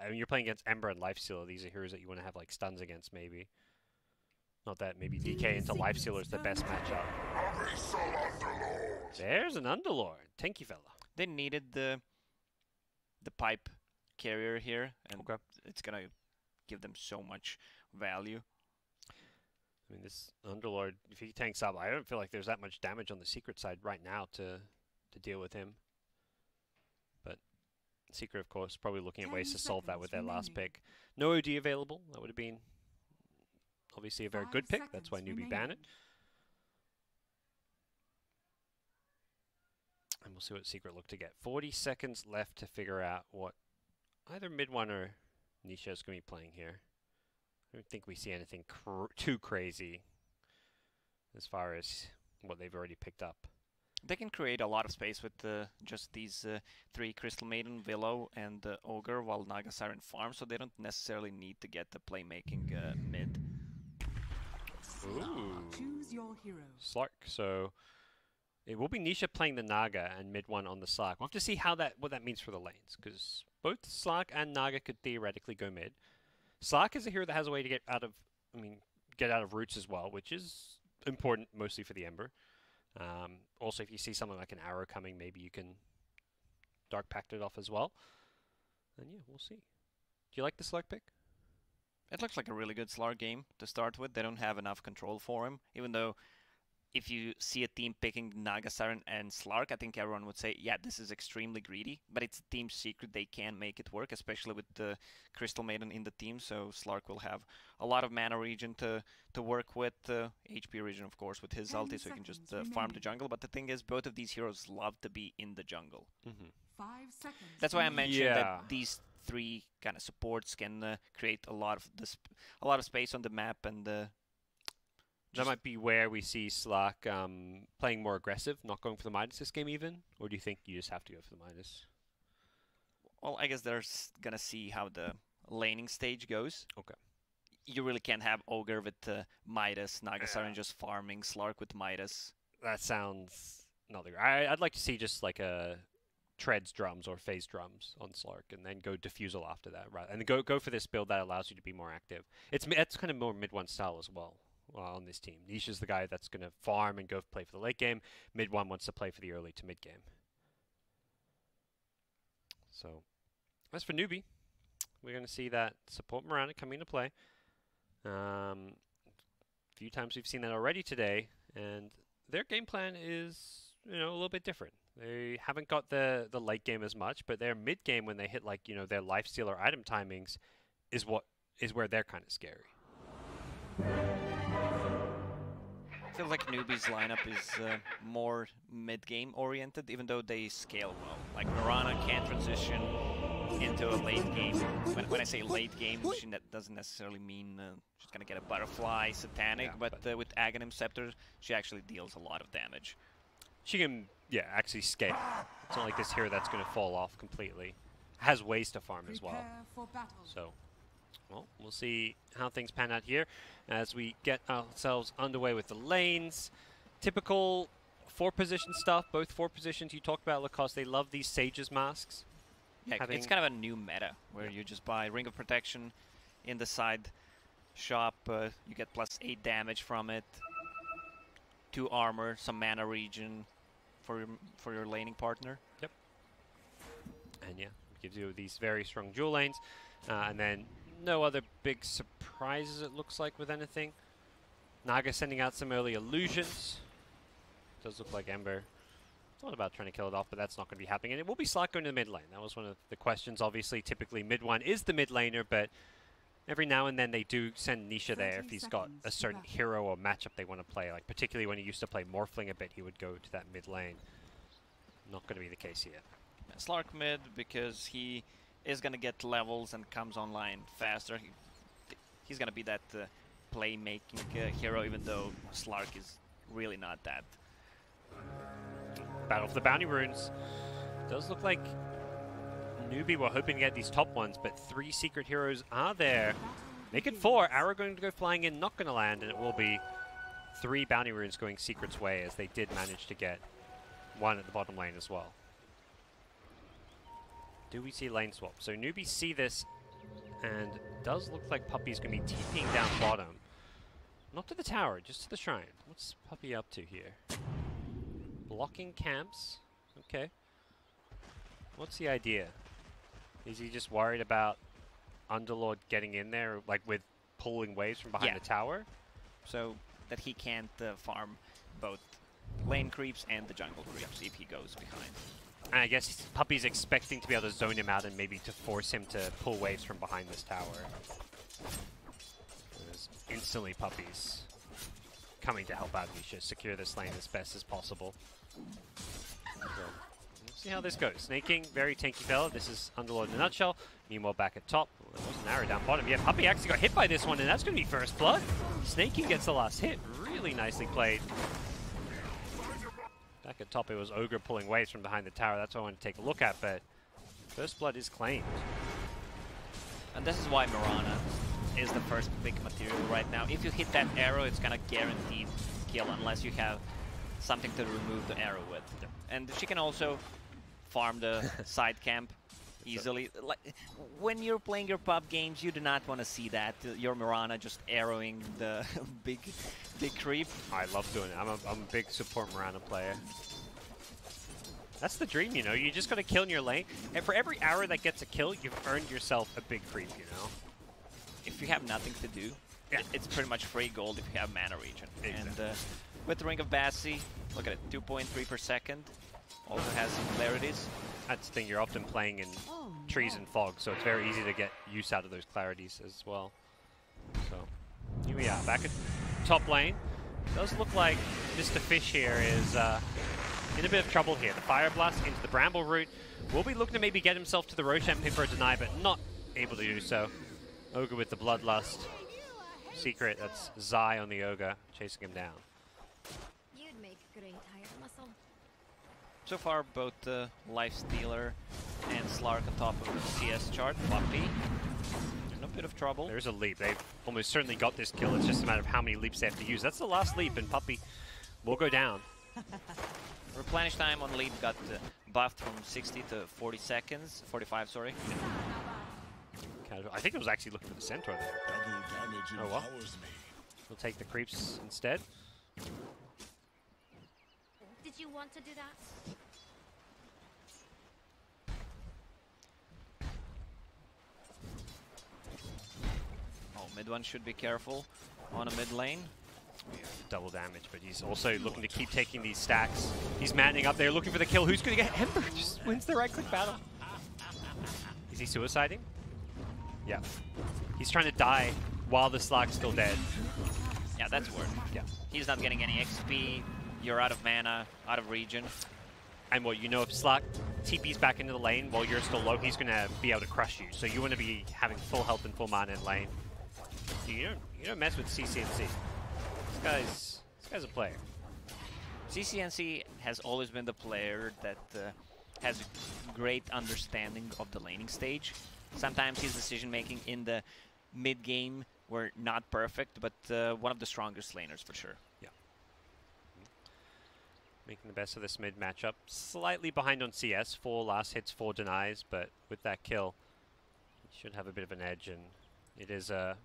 I mean, you're playing against Ember and Lifestealer. These are heroes that you want to have like stuns against, maybe. Not that maybe DK into Lifestealer is the best matchup. There's an Underlord. Tanky fella. They needed the pipe carrier here, and it's gonna give them so much value. I mean, this Underlord, if he tanks up, I don't feel like there's that much damage on the Secret side right now to deal with him. But Secret, of course, probably looking at ways to solve that with their last pick. No OD available. That would have been obviously a very good pick. That's why NEWBEE banned it. And we'll see what Secret look to get. 40 seconds left to figure out what either mid one or Nisha is going to be playing here. I don't think we see anything too crazy as far as what they've already picked up. They can create a lot of space with just these 3 Crystal Maiden, Willow, and Ogre while Naga Siren farm, so they don't necessarily need to get the playmaking mid. Ooh. Choose your hero. Slark. So it will be Nisha playing the Naga and mid one on the Slark. We'll have to see how what that means for the lanes, because both Slark and Naga could theoretically go mid. Slark is a hero that has a way to get out of roots as well, which is important mostly for the Ember. Also, if you see something like an arrow coming, maybe you can Dark Pact it off as well. And yeah, we'll see. Do you like the Slark pick? It looks like a really good Slark game to start with. They don't have enough control for him, even though if you see a team picking Naga Siren and Slark, I think everyone would say, yeah, this is extremely greedy, but it's a team secret. They can make it work, especially with the Crystal Maiden in the team, so Slark will have a lot of mana regen to work with, HP regen, of course, with his ulti, so he can just farm the jungle, but the thing is, both of these heroes love to be in the jungle. 5 seconds. That's why I mentioned that these 3 kind of supports can create a lot of space on the map, and that might be where we see Slark playing more aggressive, not going for the Midas this game even? Or do you think you just have to go for the Midas? Well, I guess they're going to see how the laning stage goes. Okay. You really can't have Ogre with Midas, Naga Siren just farming, Slark with Midas. That sounds not the I'd like to see just like a Treads drums or phase drums on Slark, and then go Diffusal after that, right? And go for this build that allows you to be more active. It's kind of more mid one style as well. On this team, Nisha's the guy that's going to farm and go play for the late game. Mid one wants to play for the early to mid game. So, as for NEWBEE, we're going to see that support Miranda coming into play. A few times we've seen that already today, and their game plan is a little bit different. They haven't got the late game as much, but their mid game when they hit like their Lifestealer item timings is where they're kind of scary. Feels like NEWBEE's lineup is more mid-game oriented, even though they scale well. Like Mirana can transition into a late game. When I say late game, that doesn't necessarily mean she's gonna get a butterfly satanic, but with Aghanim Scepter, she actually deals a lot of damage. She can, actually scale. It's not like this hero that's gonna fall off completely. Has ways to farm as well. So. Well, we'll see how things pan out here as we get ourselves underway with the lanes. Typical 4-position stuff, both 4 positions you talked about, Lacoste. They love these Sage's masks. Yeah, it's kind of a new meta where you just buy Ring of Protection in the side shop. You get +8 damage from it, 2 armor, some mana regen for your laning partner. Yep. And yeah, it gives you these very strong dual lanes. And then no other big surprises, it looks like, with anything. Naga sending out some early illusions. Does look like Ember thought about trying to kill it off, but that's not going to be happening. And it will be Slark going to the mid lane. That was one of the questions. Obviously, typically mid one is the mid laner, but every now and then they do send Nisha there if he's got a certain hero or matchup they want to play. Like particularly when he used to play Morphling a bit, he would go to that mid lane. Not going to be the case here. Slark mid because he is going to get levels and comes online faster. He's going to be that playmaking hero, even though Slark is really not that. Battle for the Bounty Runes. Does look like NEWBEE were hoping to get these top ones, but 3 secret heroes are there. Make it 4. Arrow going to go flying in, not going to land, and it will be 3 Bounty Runes going Secret's way, as they did manage to get 1 at the bottom lane as well. Do we see lane swap? So NEWBEE see this And it does look like Puppy's going to be TPing down bottom. Not to the tower, just to the shrine. What's Puppy up to here? Blocking camps? Okay. What's the idea? Is he just worried about Underlord getting in there, like with pulling waves from behind the tower? So that he can't farm both lane creeps and the jungle creeps if he goes behind. And I guess Puppy's expecting to be able to zone him out and maybe to force him to pull waves from behind this tower. There's instantly Puppy's coming to help out Nisha secure this lane as best as possible. So, let's see how this goes. Snaking, very tanky fella. This is Underlord in a nutshell. Meanwhile, back at top. Well, there was an arrow down bottom. Yeah, Puppy actually got hit by this one, and that's going to be first blood. Snaking gets the last hit. Really nicely played. Back at top, it was Ogre pulling waves from behind the tower. That's what I want to take a look at, but first blood is claimed. And this is why Mirana is the first big material right now. If you hit that arrow, it's gonna guaranteed kill unless you have something to remove the arrow with. Yep. And she can also farm the side camp easily. Like, when you're playing your pub games, you do not want to see that. Your Mirana just arrowing the big creep. I love doing it. I'm a big support Mirana player. That's the dream, you know. You just got to kill in your lane. And for every arrow that gets a kill, you've earned yourself a big creep, you know. If you have nothing to do, it's pretty much free gold if you have mana regen. Exactly. And with the Ring of Bassi, look at it, 2.3 per second. Also has some clarities. That's the thing, you're often playing in trees and fog, so it's very easy to get use out of those clarities as well. So, here we are, back at top lane. Does look like Mr. Fish here is in a bit of trouble here. The Fire Blast into the Bramble route. Will be looking to maybe get himself to the Roshan pit for a deny, but not able to do so. Ogre with the Bloodlust. Secret, that's Zai on the Ogre, chasing him down. You'd make great hired muscle. So far, both Lifestealer and Slark on top of the CS chart. Puppy in a bit of trouble. There's a leap. They've almost certainly got this kill. It's just a matter of how many leaps they have to use. That's the last leap, and Puppy will go down. Replenish time on leap got buffed from 60 to 40 seconds. 45, sorry. I think it was actually looking for the Centaur there. Oh well. We'll take the creeps instead. Did you want to do that? Oh, mid one should be careful on a mid lane. Yeah, double damage, but he's also looking to keep taking these stacks. He's manning up there, looking for the kill. Who's going to get Ember? Just wins the right-click battle. Is he suiciding? Yeah. He's trying to die while the Slark's still dead. Yeah, that's work. Yeah. He's not getting any XP. You're out of mana, out of regen. And what, you know, if Slark TP's back into the lane while you're still low, he's going to be able to crush you. So you want to be having full health and full mana in lane. You don't mess with CCNC. This guy's a player. CCNC has always been the player that has a great understanding of the laning stage. Sometimes his decision-making in the mid-game were not perfect, but one of the strongest laners for sure. Yeah. Making the best of this mid matchup. Slightly behind on CS. 4 last hits, 4 denies, but with that kill, he should have a bit of an edge, and it is a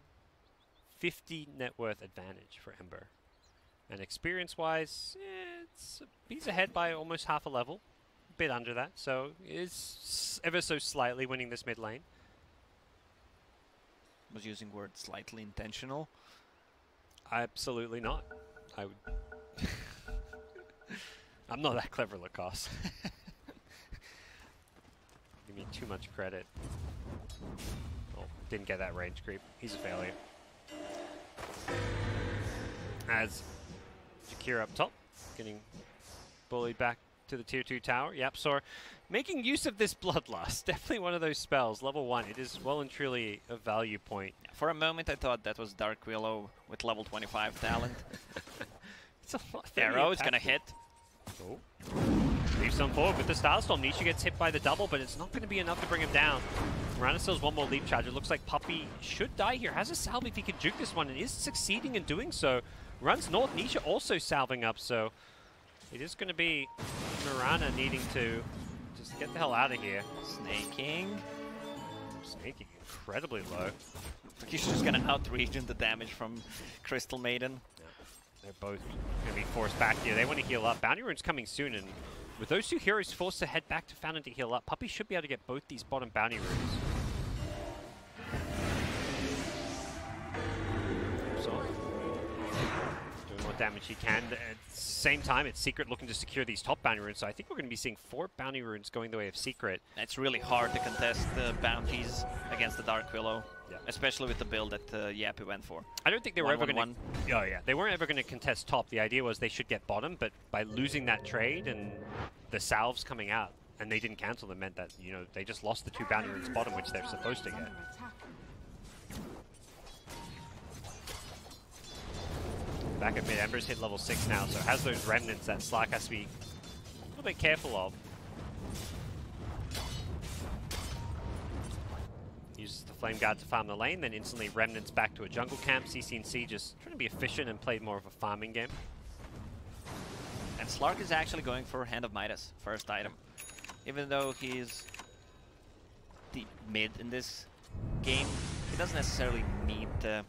50 net worth advantage for Ember. And experience-wise, he's ahead by almost half a level. A bit under that, so is ever so slightly winning this mid lane. Was using word slightly intentional. Absolutely not. I would. I'm not that clever, Lacoste. Give me too much credit. Oh, didn't get that range creep. He's a failure. As Jakira up top, getting bullied back to the tier 2 tower. Yep, so making use of this Bloodlust. Definitely one of those spells. Level 1. It is well and truly a value point. For a moment, I thought that was Dark Willow with level 25 talent. It's a lot. Arrow is going to hit. Oh. Leaps on forward with the Starstorm. Nisha gets hit by the double, but it's not going to be enough to bring him down. Mirana still has one more leap charge. It looks like Puppy should die here. Has a salve if he could juke this one, and is succeeding in doing so. Runs north. Nisha also salving up, so it is going to be Mirana needing to just get the hell out of here. Snaking. Snaking, in incredibly low. He's just gonna out-region the damage from Crystal Maiden. Yeah. They're both going to be forced back here. They want to heal up. Bounty Rune's coming soon, and with those two heroes forced to head back to Fountain to heal up, Puppey should be able to get both these bottom Bounty Runes. So, doing what damage he can. At the same time, it's Secret looking to secure these top Bounty Runes, so I think we're going to be seeing 4 Bounty Runes going the way of Secret. It's really hard to contest the bounties against the Dark Willow, especially with the build that Yappy went for. I don't think they were ever going to... Oh yeah, they weren't ever going to contest top. The idea was they should get bottom, but by losing that trade and the salves coming out, and they didn't cancel them, meant that, you know, they just lost the 2 Bounty Runes bottom, which they're supposed to get. Back at mid, Ember's hit level 6 now, so has those remnants that Slark has to be a little bit careful of. Uses the Flame Guard to farm the lane, then instantly remnants back to a jungle camp. CCNC just trying to be efficient and play more of a farming game. And Slark is actually going for Hand of Midas, first item. Even though he's the mid in this game, he doesn't necessarily need to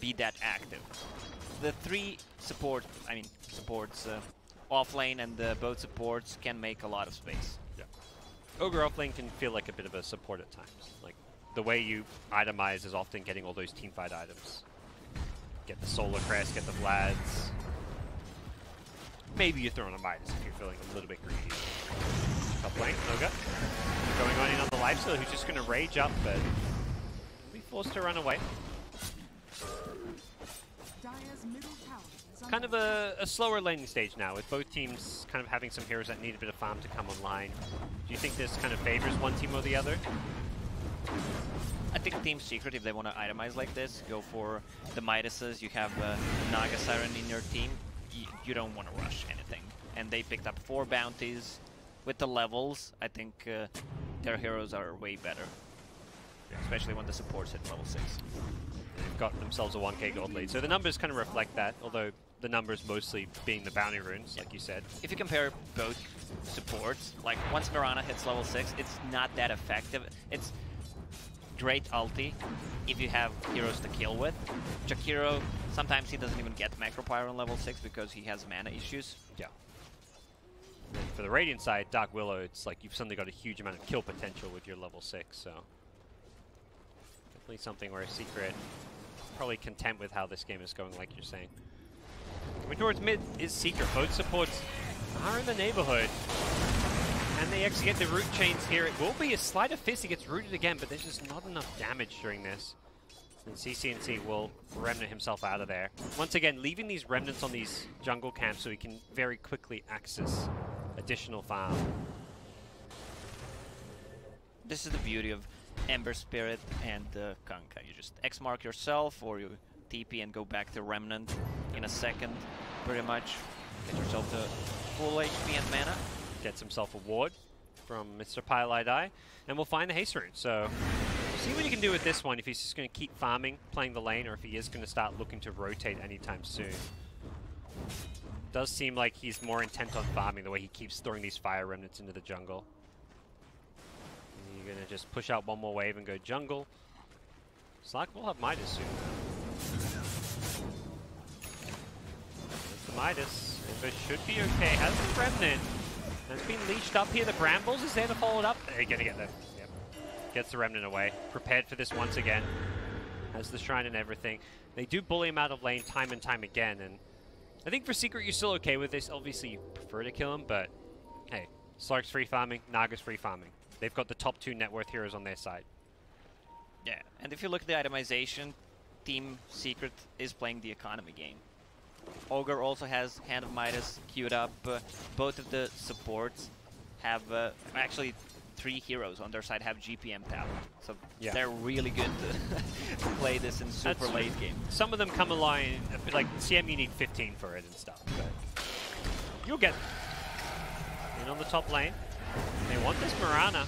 be that active. The 3 supports, off lane and both supports can make a lot of space. Yeah. Ogre off lane can feel like a bit of a support at times. Like, the way you itemize is often getting all those teamfight items. Get the Solar Crest, get the Vlads. Maybe you're throwing a Midas if you're feeling a little bit greedy. Top lane, Noga. Going on in on the lifesteal, who's just going to rage up, but will be forced to run away. Kind of a slower laning stage now, with both teams kind of having some heroes that need a bit of farm to come online. Do you think this kind of favors one team or the other? I think Team Secret, if they want to itemize like this, go for the Midases. You have Naga Siren in your team. You don't want to rush anything. And they picked up 4 bounties. With the levels, I think their heroes are way better. Especially when the support's at level 6. They've got themselves a 1k gold lead. So the numbers kind of reflect that, although the numbers mostly being the bounty runes, like you said. If you compare both supports, like once Mirana hits level 6, it's not that effective. It's great ulti if you have heroes to kill with. Jakiro, sometimes he doesn't even get Macro Pyro on level 6 because he has mana issues. Yeah. And for the Radiant side, Dark Willow, it's like you've suddenly got a huge amount of kill potential with your level 6, so definitely something where Secret probably content with how this game is going, like you're saying. Coming towards mid is Secret. Both supports are in the neighborhood. And they actually get the root chains here. It will be a Sleight of Fist. He gets rooted again, but there's just not enough damage during this. And CCNC will remnant himself out of there. Once again, leaving these remnants on these jungle camps so he can very quickly access additional farm. This is the beauty of Ember Spirit and Kanka. You just X-mark yourself, or you TP and go back to Remnant in a second, pretty much. Get yourself to full HP and mana. Gets himself a ward from Mr. Pylite, and we'll find the haste rune. So see what he can do with this one, if he's just going to keep farming, playing the lane, or if he is going to start looking to rotate anytime soon. Does seem like he's more intent on farming, the way he keeps throwing these fire remnants into the jungle. And you're going to just push out one more wave and go jungle. Slark will have Midas soon. There's the Midas. Ember should be okay. Has the remnant. Has been leashed up here. The Brambles is there to follow it up. They're going to get there. Yep. Gets the remnant away. Prepared for this once again. Has the shrine and everything. They do bully him out of lane time and time again. And I think for Secret, you're still okay with this. Obviously, you prefer to kill him, but hey, Slark's free farming. Naga's free farming. They've got the top 2 net worth heroes on their side. Yeah, and if you look at the itemization, Team Secret is playing the economy game. Ogre also has Hand of Midas queued up. Both of the supports have, actually 3 heroes on their side have GPM talent. So yeah, they're really good to play this in super late game. Some of them come along, like CM you need 15 for it and stuff, but you'll get them. In on the top lane. They want this Mirana.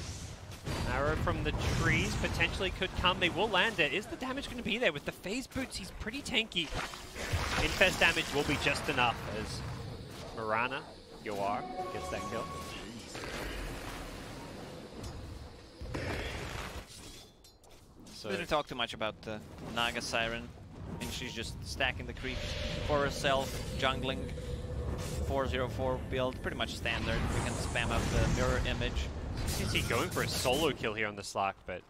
Arrow from the trees potentially could come. They will land it. Is the damage going to be there? With the phase boots, he's pretty tanky. Infest damage will be just enough as Mirana, Yoar, gets that kill. So Didn't talk too much about the Naga Siren. And she's just stacking the creeps for herself, jungling. 404 build, pretty much standard. We can spam out the mirror image. CC going for a solo kill here on the Slark, but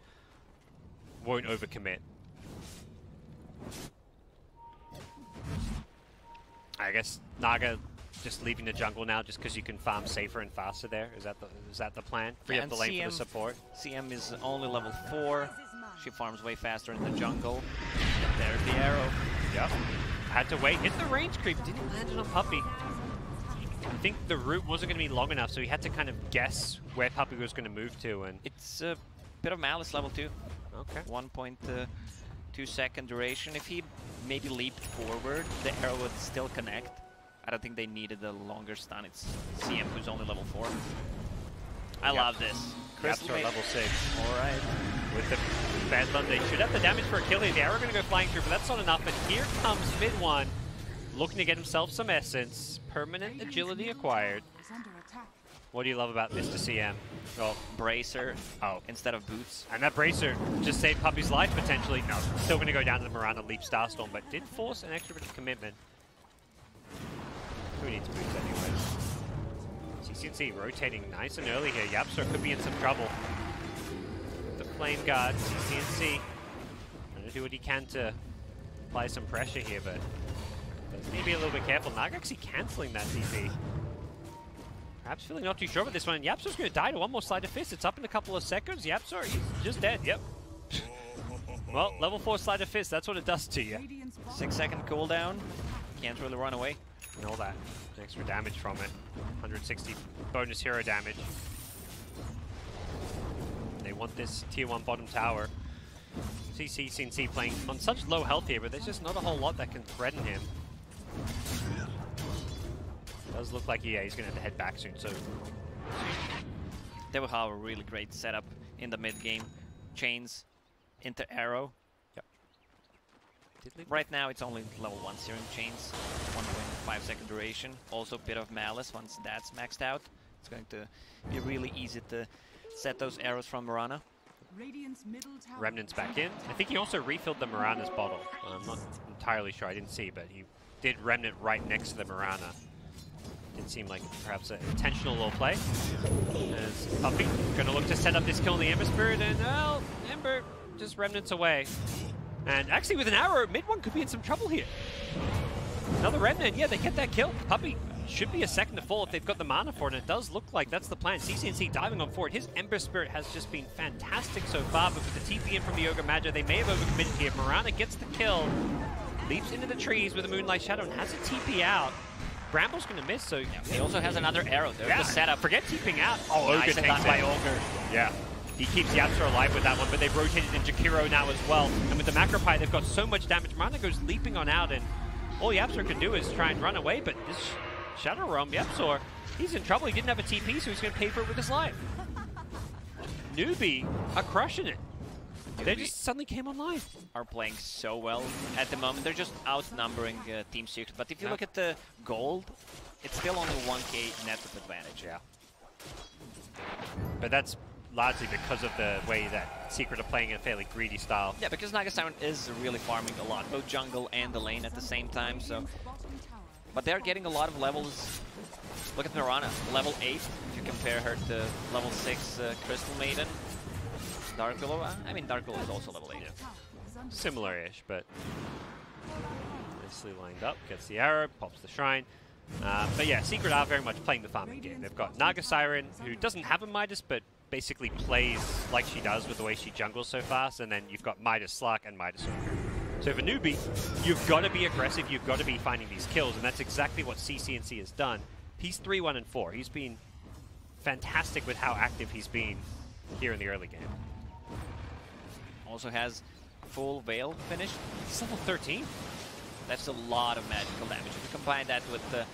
won't overcommit. I guess Naga just leaving the jungle now just because you can farm safer and faster there. Is that the plan? Free Yeah, up the and lane for the support. CM is only level 4. She farms way faster in the jungle. There's the arrow. Yep. Had to wait. Hit the range creep. Didn't land it on Puppey. I think the route wasn't going to be long enough, so he had to kind of guess where Puppey was going to move to. And It's a bit of Malice level 2. okay. 1.2 second duration. If he maybe leaped forward, the arrow would still connect. I don't think they needed a longer stun. It's CM who's only level 4. I love this. Crystal level 6. Alright. With the Bedlam, they should have the damage for a kill here. The arrow going to go flying through, but that's not enough. And here comes Mid1, looking to get himself some essence. Permanent agility acquired. What do you love about Mr. CM? Well, Bracer instead of Boots. And that Bracer just saved Puppey's life potentially. No, still going to go down to the Mirana, leap Starstorm, but did force an extra bit of commitment. Who needs Boots anyways? CCNC rotating nice and early here. Yapster could be in some trouble. The Flame Guard, CCNC. Trying to do what he can to apply some pressure here, but does need to be a little bit careful. Naga actually cancelling that TP. Perhaps feeling not too sure about this one. And Yapsor's going to die to one more Sleight of Fist. It's up in a couple of seconds. Yapsor, he's just dead. Yep. Well, level 4 Sleight of Fist, that's what it does to you. 6-second cooldown. Can't really run away. And all that extra damage from it. 160 bonus hero damage. They want this tier 1 bottom tower. CNC playing on such low health here, but there's just not a whole lot that can threaten him. Does look like he's going to have to head back soon, so... They will have a really great setup in the mid game. Chains into arrow. Yep. Right now it's only level 1 Searing Chains. 1.5 second duration. Also a bit of Malice once that's maxed out. It's going to be really easy to set those arrows from Mirana. Remnant's back in. I think he also refilled the Mirana's bottle. I'm not entirely sure, I didn't see, but he did Remnant right next to the Mirana. Didn't seem like perhaps an intentional little play. As Puppey going to look to set up this kill on the Ember Spirit, and well, Ember just Remnants away. And actually with an arrow, Mid1 could be in some trouble here. Another Remnant, yeah, they get that kill. Puppey should be a second to fall if they've got the mana for it, and it does look like that's the plan. CCNC diving on forward. His Ember Spirit has just been fantastic so far, but with the TP in from the Ogre Magi, they may have overcommitted here. Mirana gets the kill, leaps into the trees with a Moonlight Shadow, and has a TP out. Bramble's going to miss, so... Yeah, he also has another arrow. There's the setup. Forget TPing out. Oh, Ogre nice takes it. by Ogre. Yeah. He keeps Yapster alive with that one, but they've rotated in Jakiro now as well. And with the Macropie, they've got so much damage. Mirana goes leaping on out, and all Yapster can do is try and run away, but this Shadow Realm, Yapster, he's in trouble. He didn't have a TP, so he's going to pay for it with his life. NEWBEE are crushing it. They just suddenly came online. Are playing so well at the moment. They're just outnumbering Team Secret. But if you look at the gold, it's still only 1k net of advantage. Yeah. But that's largely because of the way that Secret are playing a fairly greedy style. Yeah, because Naga Siren is really farming a lot, both jungle and the lane at the same time. So, but they're getting a lot of levels. Look at Mirana, level 8. If you compare her to level 6 Crystal Maiden. Dark Willow, I mean Dark Willow is also level 8. Yeah. Similar-ish, but nicely lined up. Gets the arrow, pops the shrine. But yeah, Secret are very much playing the farming game. They've got Naga Siren, who doesn't have a Midas, but basically plays like she does with the way she jungles so fast, and then you've got Midas Slark and Midas Ogre. So for NEWBEE, you've got to be aggressive, you've got to be finding these kills, and that's exactly what CCNC has done. He's 3-1-4. He's been fantastic with how active he's been here in the early game. Also has full Veil finish. He's level 13. That's a lot of magical damage. If you combine that with the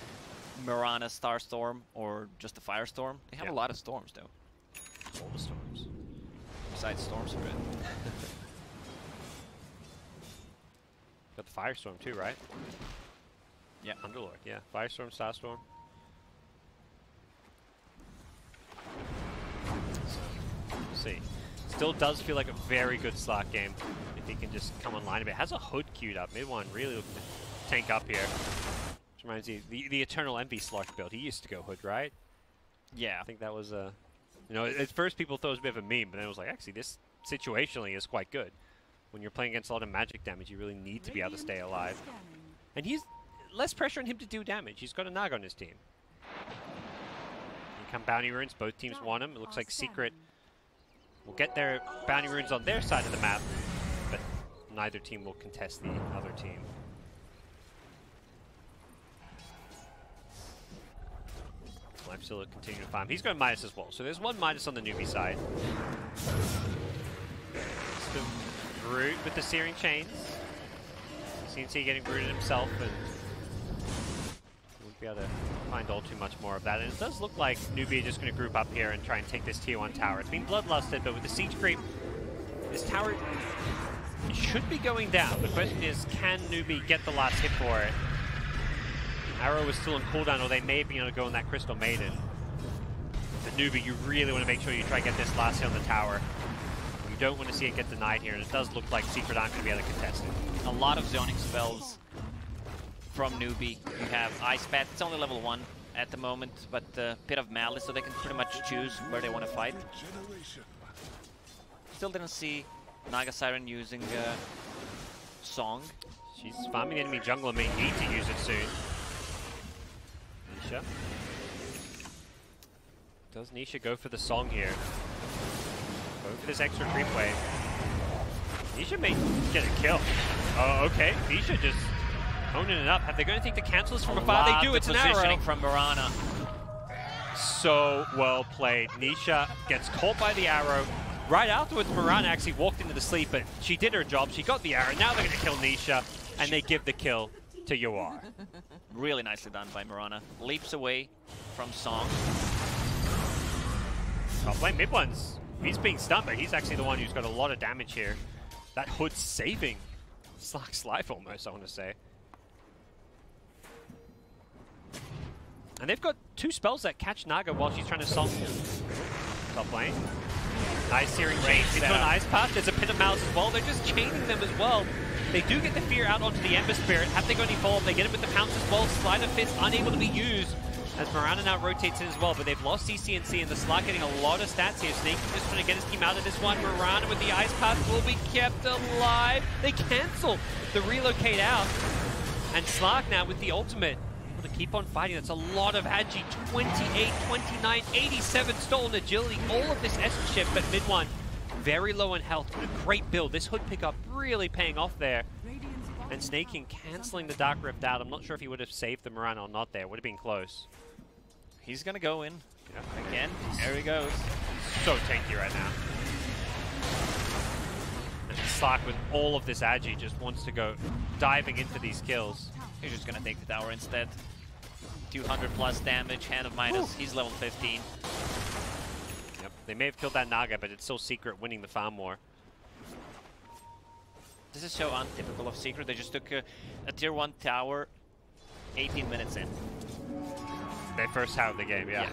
Mirana Starstorm or just the Firestorm, they have a lot of storms though. All the storms. Besides Storm Spirit. Got the Firestorm too, right? Yeah. Underlord, yeah. Firestorm, Starstorm. So, we'll see. Still does feel like a very good Slark game if he can just come online a bit. Has a hood queued up. Mid one really looking to tank up here. Which reminds me, the Eternal Envy Slark build. He used to go hood, right? Yeah. I think that was a... You know, at first people thought it was a bit of a meme, but then it was like, actually, this situationally is quite good. When you're playing against a lot of magic damage, you really need to be able to stay alive. And he's less pressure on him to do damage. He's got a Naga on his team. Here come bounty runes. Both teams want them. It looks like Secret will get their bounty runes on their side of the map, but neither team will contest the other team. Life still continue to farm. He's got a minus as well, so there's one minus on the newbie side. Still Groot with the Searing Chains. CNC getting rooted himself, and won't be able to find all too much more of that. And it does look like NEWBEE are just going to group up here and try and take this tier 1 tower. It's been bloodlusted, but with the siege creep, this tower should be going down. The question is, can NEWBEE get the last hit for it? Arrow is still on cooldown, or they may be able to go on that Crystal Maiden. But NEWBEE, you really want to make sure you try to get this last hit on the tower. You don't want to see it get denied here, and it does look like Secret aren't going to be able to contest it. A lot of zoning spells from NEWBEE. You have Ice Path, it's only level 1 at the moment, but Pit of Malice, so they can pretty much choose where they want to fight. Still didn't see Naga Siren using Song. She's farming the enemy jungle and may need to use it soon. Nisha. Does Nisha go for the Song here? Go for this extra creep wave. Nisha may get a kill. Oh, okay. Nisha just honing it up. Have they got anything to cancel this from afar? They do. It's an arrow from Mirana. So well played. Nisha gets caught by the arrow. Right afterwards, Mirana actually walked into the sleep, but she did her job. She got the arrow. Now they're going to kill Nisha, and they give the kill to Yawar. Really nicely done by Mirana. Leaps away from Song. Top lane mid ones. He's being stunned, but he's actually the one who's got a lot of damage here. That hood's saving Slark's life almost, I want to say. And they've got 2 spells that catch Naga while she's trying to solve top lane. Nice Searing Chains into an Ice Path. There's a Pit of Malice as well. They're just chaining them as well. They do get the Fear out onto the Ember Spirit. Have they got any follow-up? They get it with the Pounce as well. Slider Fist unable to be used as Mirana now rotates in as well, but they've lost CCNC and the Slark getting a lot of stats here. Snake just trying to get his team out of this one. Mirana with the Ice Path will be kept alive. They cancel the relocate out. And Slark now with the ultimate able to keep on fighting. That's a lot of Agi. 28, 29, 87 stolen agility. All of this essence shift, but mid one very low in health, but a great build. This hood pickup really paying off there. And Snaking canceling the Dark Rift out. I'm not sure if he would have saved the Mirana or not there. Would have been close. He's gonna go in. Yeah. Again, there he goes. So tanky right now. And Slark with all of this agi just wants to go diving in for these kills. He's just gonna take the tower instead. 200 plus damage, Hand of Midas. He's level 15. Yep, they may have killed that Naga, but it's still Secret winning the farm war. This is so untypical of Secret. They just took a tier 1 tower 18 minutes in. Their first tower of the game, yeah.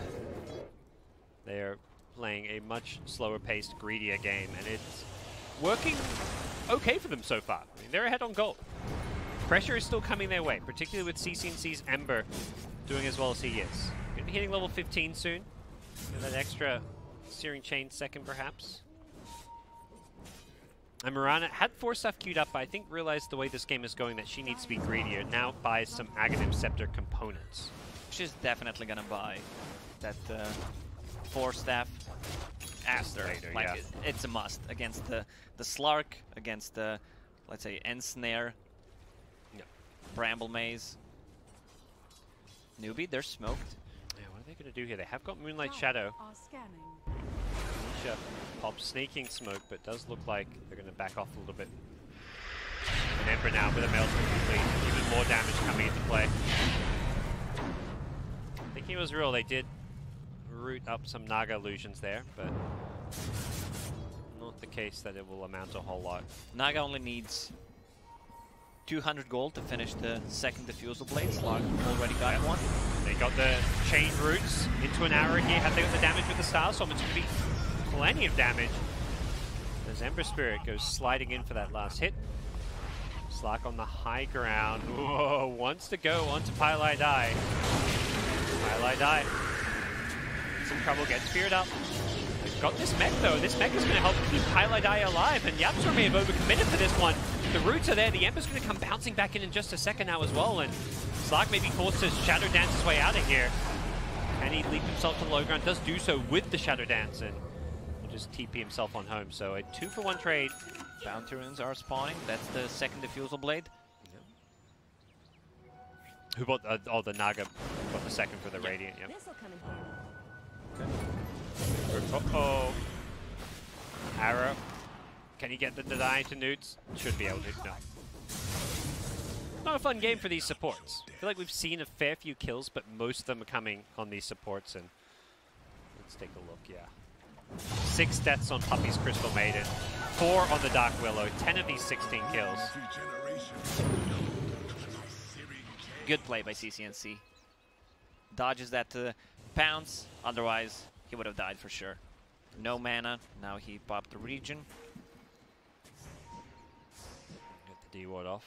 They are playing a much slower paced, greedier game, and it's working okay for them so far. I mean, they're ahead on gold. Pressure is still coming their way, particularly with CCNC's Ember doing as well as he is. Gonna be hitting level 15 soon. Get that extra Searing Chain second, perhaps. And Mirana had 4 stuff queued up, but I think realized the way this game is going that she needs to be greedier. Now buys some Aghanim Scepter components. She's definitely gonna buy that 4 staff after. Later, like yeah. it's a must against the Slark, against the, let's say, Ensnare, Bramble Maze. NEWBEE, they're smoked. Yeah, what are they gonna do here? They have got Moonlight Shadow. Nisha pops Sneaking Smoke, but does look like they're gonna back off a little bit. And Ember now with a Maelstrom complete. Even more damage coming into play. Thinking it was real, they did root up some Naga illusions there, but not the case that it will amount to a whole lot. Naga only needs 200 gold to finish the second Diffusal Blade. Slark already got one. They got the chain roots into an arrow here. Have they got the damage with the Starstorm? It's going to be plenty of damage. As Ember Spirit goes sliding in for that last hit. Slark on the high ground. Whoa, wants to go onto Pylai Die. Pylai Die. Some trouble, gets feared up. They've got this mech though. This mech is going to help keep Pylai Die alive, and Yapsor may have overcommitted for this one. The roots are there. The Ember's going to come bouncing back in just a second now as well, and Slark may be forced to Shadow Dance his way out of here. Can he leap himself to the low ground? Does do so with the Shadow Dance, and will just TP himself on home. So a 2-for-1 trade. Bounty runes are spawning. That's the second diffusal blade. Yep. Who bought the Naga got the second for the Radiant, yep. This'll come in handy. Okay. Uh-oh. Arrow. Can he get the deny to Newts? Should be able to, no. Not a fun game for these supports. I feel like we've seen a fair few kills, but most of them are coming on these supports, and let's take a look, yeah. 6 deaths on Puppy's Crystal Maiden, 4 on the Dark Willow, 10 of these 16 kills. Good play by CCNC. Dodges that to pounce, otherwise he would have died for sure. No mana, now he popped the region. Get the D-ward off.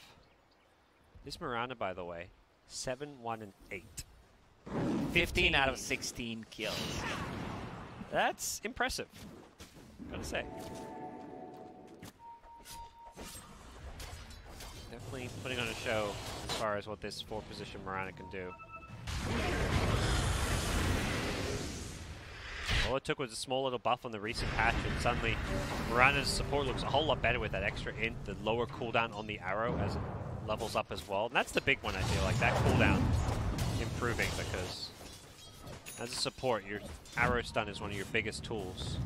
This Mirana, by the way, 7, 1, and 8. 15 out of 16 kills. That's impressive, gotta say. Definitely putting on a show as far as what this 4-position Mirana can do. All it took was a small little buff on the recent patch, and suddenly Mirana's support looks a whole lot better with that extra int, the lower cooldown on the arrow as it levels up as well. And that's the big one, I feel like, that cooldown improving, because as a support, your arrow stun is one of your biggest tools.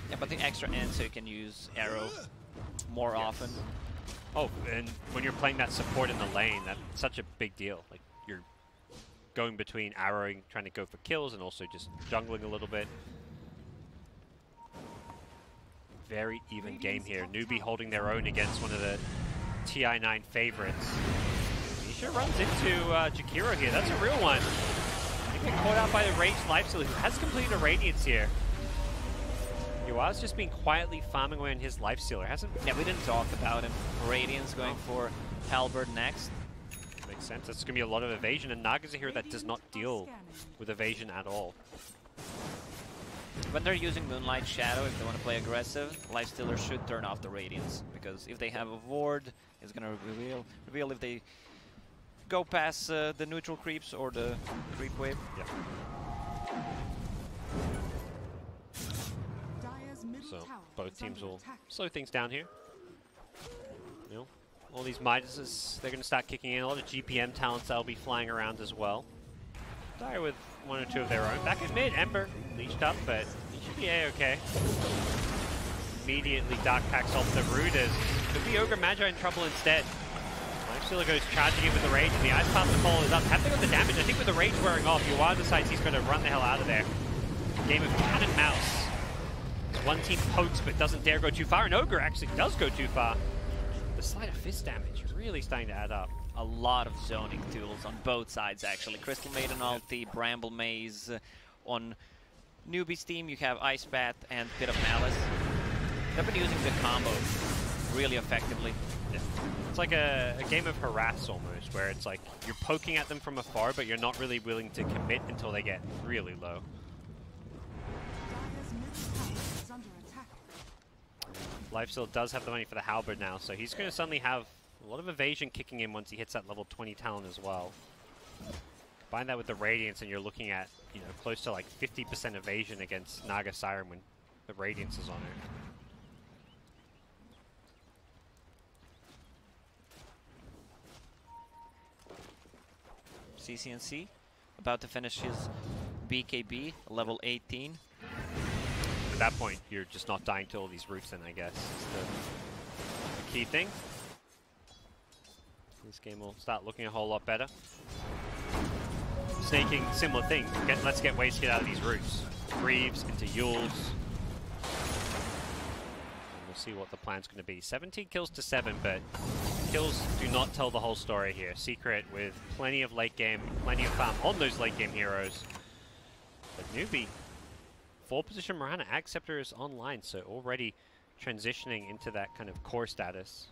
Yeah, but the extra int so you can use arrow more often. Oh, and when you're playing that support in the lane, that's such a big deal. Like, you're going between arrowing, trying to go for kills, and also just jungling a little bit. Very even game here. NEWBEE holding their own against one of the TI9 favorites. Misha runs into Jakiro here. That's a real one. They get caught out by the ranged Lifestealer, who has completed a Radiance here. Yua's just been quietly farming away on his Lifestealer, hasn't? Yeah, we didn't talk about him. Radiance going for Halberd next. Makes sense. That's going to be a lot of evasion, and Naga's a hero that does not deal with evasion at all. When they're using Moonlight Shadow, if they want to play aggressive, Lifestealer should turn off the Radiance, because if they have a ward, it's going to reveal if they go past the neutral creeps or the creep wave. Yeah. So both teams will slow things down here. You know, all these Midases, they're going to start kicking in. A lot of GPM talents that'll be flying around as well. Dire with 1 or 2 of their own. Back at mid, Ember leashed up, but he should be A-okay. Immediately Dark Packs off the root as could be Ogre Magi in trouble instead. Lifestealer goes charging in with the rage, and the Ice Path to follow is up. Have they got the damage? I think with the rage wearing off, Yuan decides he's going to run the hell out of there. Game of cat and mouse. One team pokes but doesn't dare go too far, and Ogre actually does go too far. The Sleight of Fist damage is really starting to add up. A lot of zoning tools on both sides, actually. Crystal Maiden ulti, Bramble Maze. On NEWBEE's team, you have Ice Path and Pit of Malice. They've been using the combo really effectively. Yeah. It's like a game of harass almost, where it's like you're poking at them from afar, but you're not really willing to commit until they get really low. Lifesteal does have the money for the Halberd now, so he's going to suddenly have a lot of evasion kicking in once he hits that level 20 talent as well. Combine that with the Radiance, and you're looking at, you know, close to like 50% evasion against Naga Siren when the Radiance is on it. CCNC about to finish his BKB, level 18. At that point, you're just not dying to all these roots, then I guess is the key thing. This game will start looking a whole lot better. Snaking, similar thing. Let's get wasted out of these roots. Greaves into Yules. And we'll see what the plan's going to be. 17 kills to 7, but kills do not tell the whole story here. Secret with plenty of late game, plenty of farm on those late game heroes. But NEWBEE, 4-position Mirana, Ag Scepter is online, so already transitioning into that kind of core status.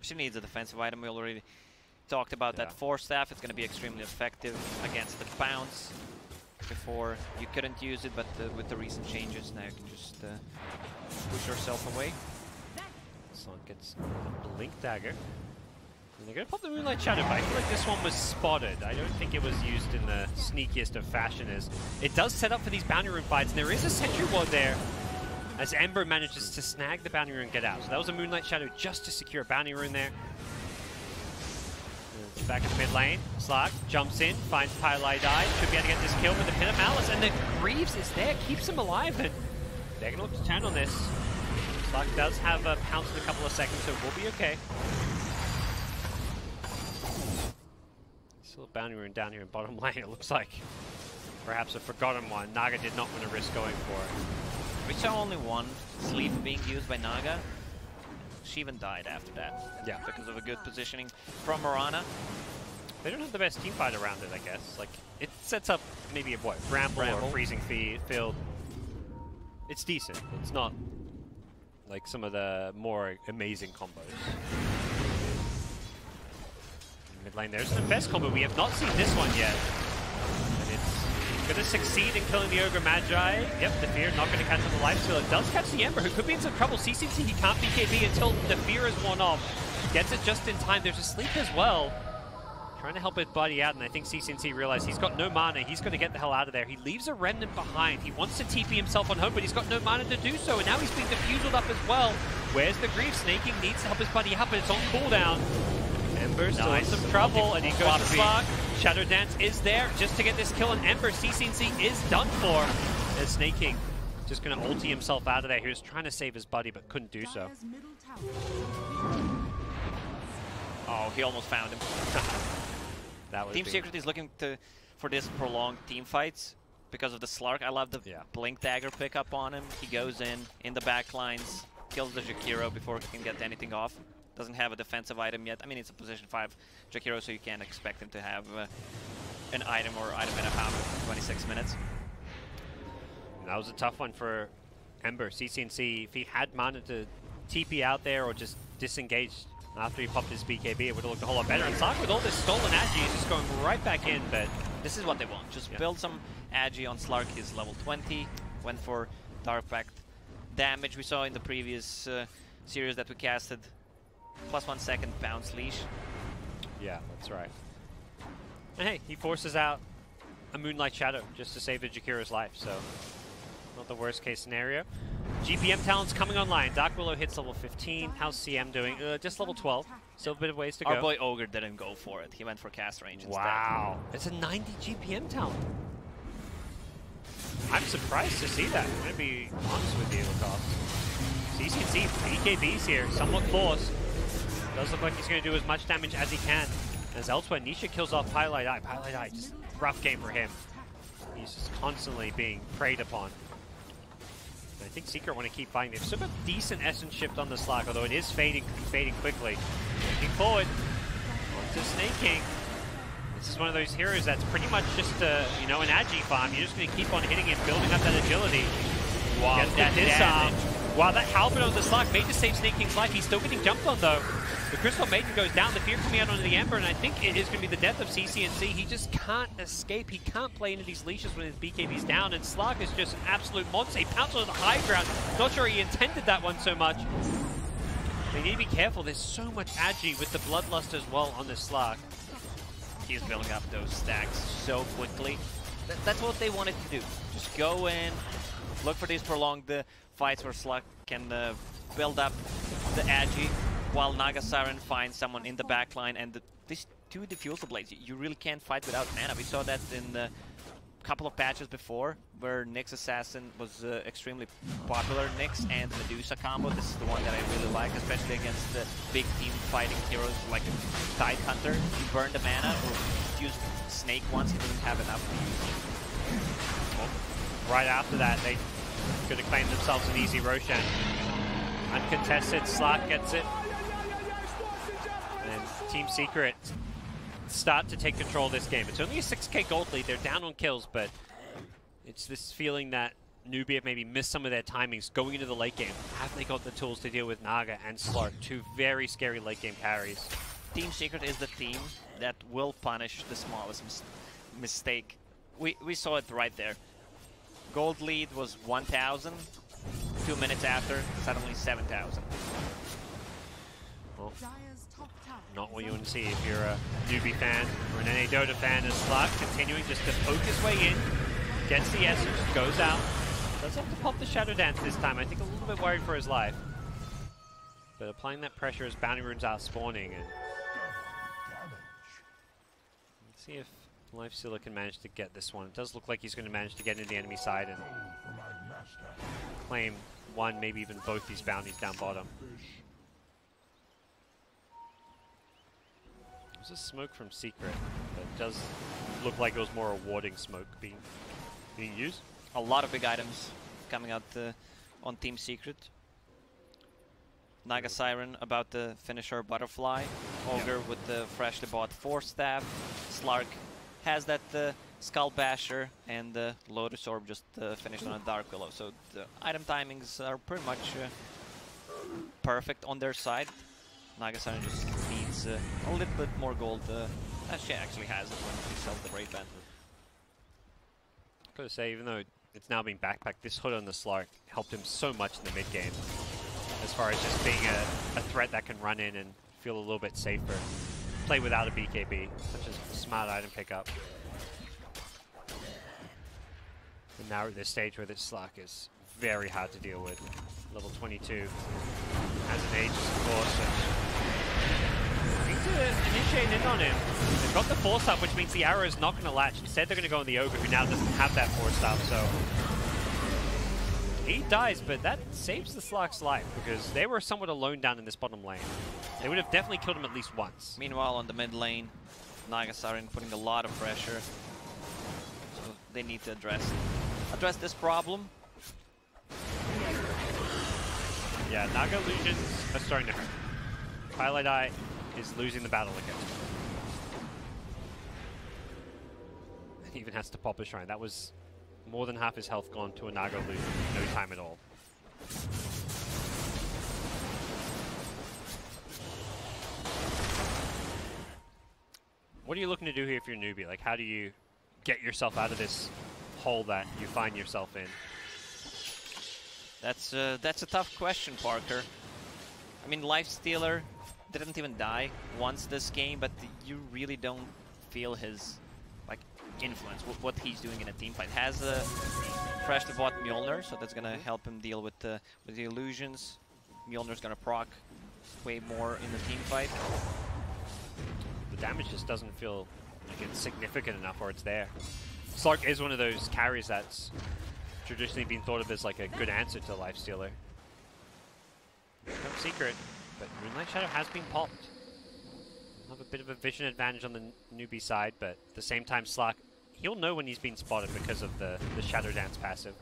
She needs a defensive item. We already talked about that Force Staff. It's going to be extremely effective against the bounce. Before you couldn't use it, but with the recent changes now you can just push yourself away. Slunk gets a Blink Dagger. And they're going to pop the Moonlight Shadow, but I feel like this one was spotted. I don't think it was used in the sneakiest of fashion. As it does set up for these bounty rune fights, and there is a Sentry Ward there as Ember manages to snag the bounty rune and get out. So that was a Moonlight Shadow just to secure a bounty rune there. Back in the mid lane, Slark jumps in, finds Pylai Die, should be able to get this kill with the Pin of Malice, and the Greaves is there, keeps him alive, and they're going to look to turn on this. Slark does have a pounce in a couple of seconds, so we'll be okay. Still a bounty rune down here in bottom lane, it looks like. Perhaps a forgotten one. Naga did not want to risk going for it. We saw only one sleep being used by Naga. She even died after that. Yeah. Because of a good positioning from Mirana. They don't have the best team fight around it, I guess. Like, it sets up maybe a, what, Bramble or Freezing Field. It's decent. It's not like some of the more amazing combos. Mid lane, there's the best combo. We have not seen this one yet. And it's going to succeed in killing the Ogre Magi. Yep, the Fear not going to catch on the lifesteal. It does catch the Ember, who could be in some trouble. CCC, he can't BKB until the Fear is worn off. Gets it just in time. There's a sleep as well. Trying to help his buddy out, and I think CCC realized he's got no mana. He's got to get the hell out of there. He leaves a Remnant behind. He wants to TP himself on home, but he's got no mana to do so, and now he's being defused up as well. Where's the Grief? Snaking needs to help his buddy out, but it's on cooldown. Ember still in some trouble, and he goes to Slark. Shadow Dance is there just to get this kill, and Ember, CCC is done for. And Snaking just going to ulti himself out of there. He was trying to save his buddy, but couldn't do so. Oh, he almost found him. That was Team Secret is looking for this prolonged team fights because of the Slark. I love the Blink Dagger pickup on him. He goes in the back lines, kills the Jakiro before he can get anything off. Doesn't have a defensive item yet. I mean, it's a position 5 Jakiro, so you can't expect him to have an item or item and a half in 26 minutes. That was a tough one for Ember. CCNC, if he had mana to TP out there or just disengage after he popped his BKB, it would have looked a whole lot better. And Slark, with all this stolen Agi, is just going right back in, but this is what they want. Just build some Agi on Slark. He's level 20. Went for Dark Pact damage we saw in the previous series that we casted. +1 second bounce leash. Yeah, that's right. And hey, he forces out a Moonlight Shadow just to save the Jakiro's life, so not the worst case scenario. GPM talent's coming online. Dark Willow hits level 15. How's CM doing? Just level 12. Still a bit of ways to go. Our boy Ogre didn't go for it. He went for cast range instead. Wow. It's a 90 GPM talent. I'm surprised to see that. I'm going to be honest with you, Lacoste. CCC, BKBs here, somewhat forced. Does look like he's going to do as much damage as he can. As elsewhere, Nisha kills off Pylai Die. Pylai Die, just rough game for him. He's just constantly being preyed upon. And I think Secret want to keep fighting. They've still got decent essence shift on the Slark, although it is fading quickly. Looking forward. On to Snaking. This is one of those heroes that's pretty much just, you know, an Agi farm. You're just going to keep on hitting it, building up that agility. Wow, that disarm. Wow, that halberd on the Slark made to save Snaking's life. He's still getting jumped on, though. The Crystal Maiden goes down, the Fear coming out onto the Ember, and I think it is going to be the death of CCNC. He just can't escape. He can't play into these leashes when his BKB's down, and Slark is just an absolute monster. He pounces on the high ground. Not sure he intended that one so much. They need to be careful. There's so much Agi with the Bloodlust as well on this Slark. He's building up those stacks so quickly. That's what they wanted to do. Just go in, look for these prolonged fights where Slark can build up the Agi, while Naga Siren finds someone in the backline, and these two Diffusal Blades, you really can't fight without mana. We saw that in a couple of patches before, where Nyx Assassin was extremely popular. Nyx and Medusa combo, this is the one that I really like, especially against the big team fighting heroes like a Tide Hunter. You burn the mana, or use Snake once, he doesn't have enough to use. Well, right after that, they could have claimed themselves an easy Roshan. Uncontested, Slark gets it. And Team Secret start to take control of this game. It's only a 6k gold lead. They're down on kills, but it's this feeling that NEWBEE have maybe missed some of their timings going into the late game. Have they got the tools to deal with Naga and Slark, two very scary late game carries? Team Secret is the team that will punish the smallest mistake. We saw it right there. Gold lead was 1,000. 2 minutes after, suddenly 7,000. Well, Dire's top tower not what is you want to see under if you're a NEWBEE fan or an NA Dota fan. As Slark continuing just to poke his way in, gets the essence, goes out. Does have to pop the Shadow Dance this time. I think a little bit worried for his life. But applying that pressure as bounty runes are spawning. And let's see if Lifestealer can manage to get this one. It does look like he's going to manage to get into the enemy side and claim one, maybe even both these bounties down bottom. There's a smoke from Secret that does look like it was more a warding smoke being used. A lot of big items coming out on Team Secret. Naga Siren about to finish her Butterfly. Ogre with the freshly bought Force Staff. Slark has that Skull Basher, and the Lotus Orb just finished on a Dark Willow. So the item timings are pretty much perfect on their side. Naga Siren just needs a little bit more gold as she actually has it when she sells the Brave Band. Gotta say, even though it's now being backpacked, this hood on the Slark helped him so much in the mid game. As far as just being a threat that can run in and feel a little bit safer. Play without a BKB, such a smart item pickup. And now we're at this stage where this Slark is very hard to deal with. Level 22 has an Aegis, of course. And need to initiate in on him. They've got the Force up, which means the arrow is not going to latch. Instead, they're going to go on the Ogre, who now doesn't have that Force up. So he dies, but that saves the Slark's life because they were somewhat alone down in this bottom lane. They would have definitely killed him at least once. Meanwhile, on the mid lane, Naga Siren putting a lot of pressure. So they need to address this problem. Yeah, Naga illusions are starting to hurt. Twilight Eye is losing the battle against him. He even has to pop a shrine. That was more than half his health gone to a Naga illusion in no time at all. What are you looking to do here if you're a NEWBEE? Like, how do you get yourself out of this hole that you find yourself in? That's a tough question, Parker. I mean, Lifestealer didn't even die once this game, but you really don't feel his influence, what he's doing in a team fight. Has a freshly bought Mjolnir, so that's gonna help him deal with the illusions. Mjolnir's gonna proc way more in the team fight. The damage just doesn't feel like it's significant enough, or it's there. Slark is one of those carries that's traditionally been thought of as like a good answer to Lifestealer. No secret, but Moonlight Shadow has been popped. Have a bit of a vision advantage on the NEWBEE side, but at the same time, Slark, he'll know when he's been spotted because of the Shadow Dance passive.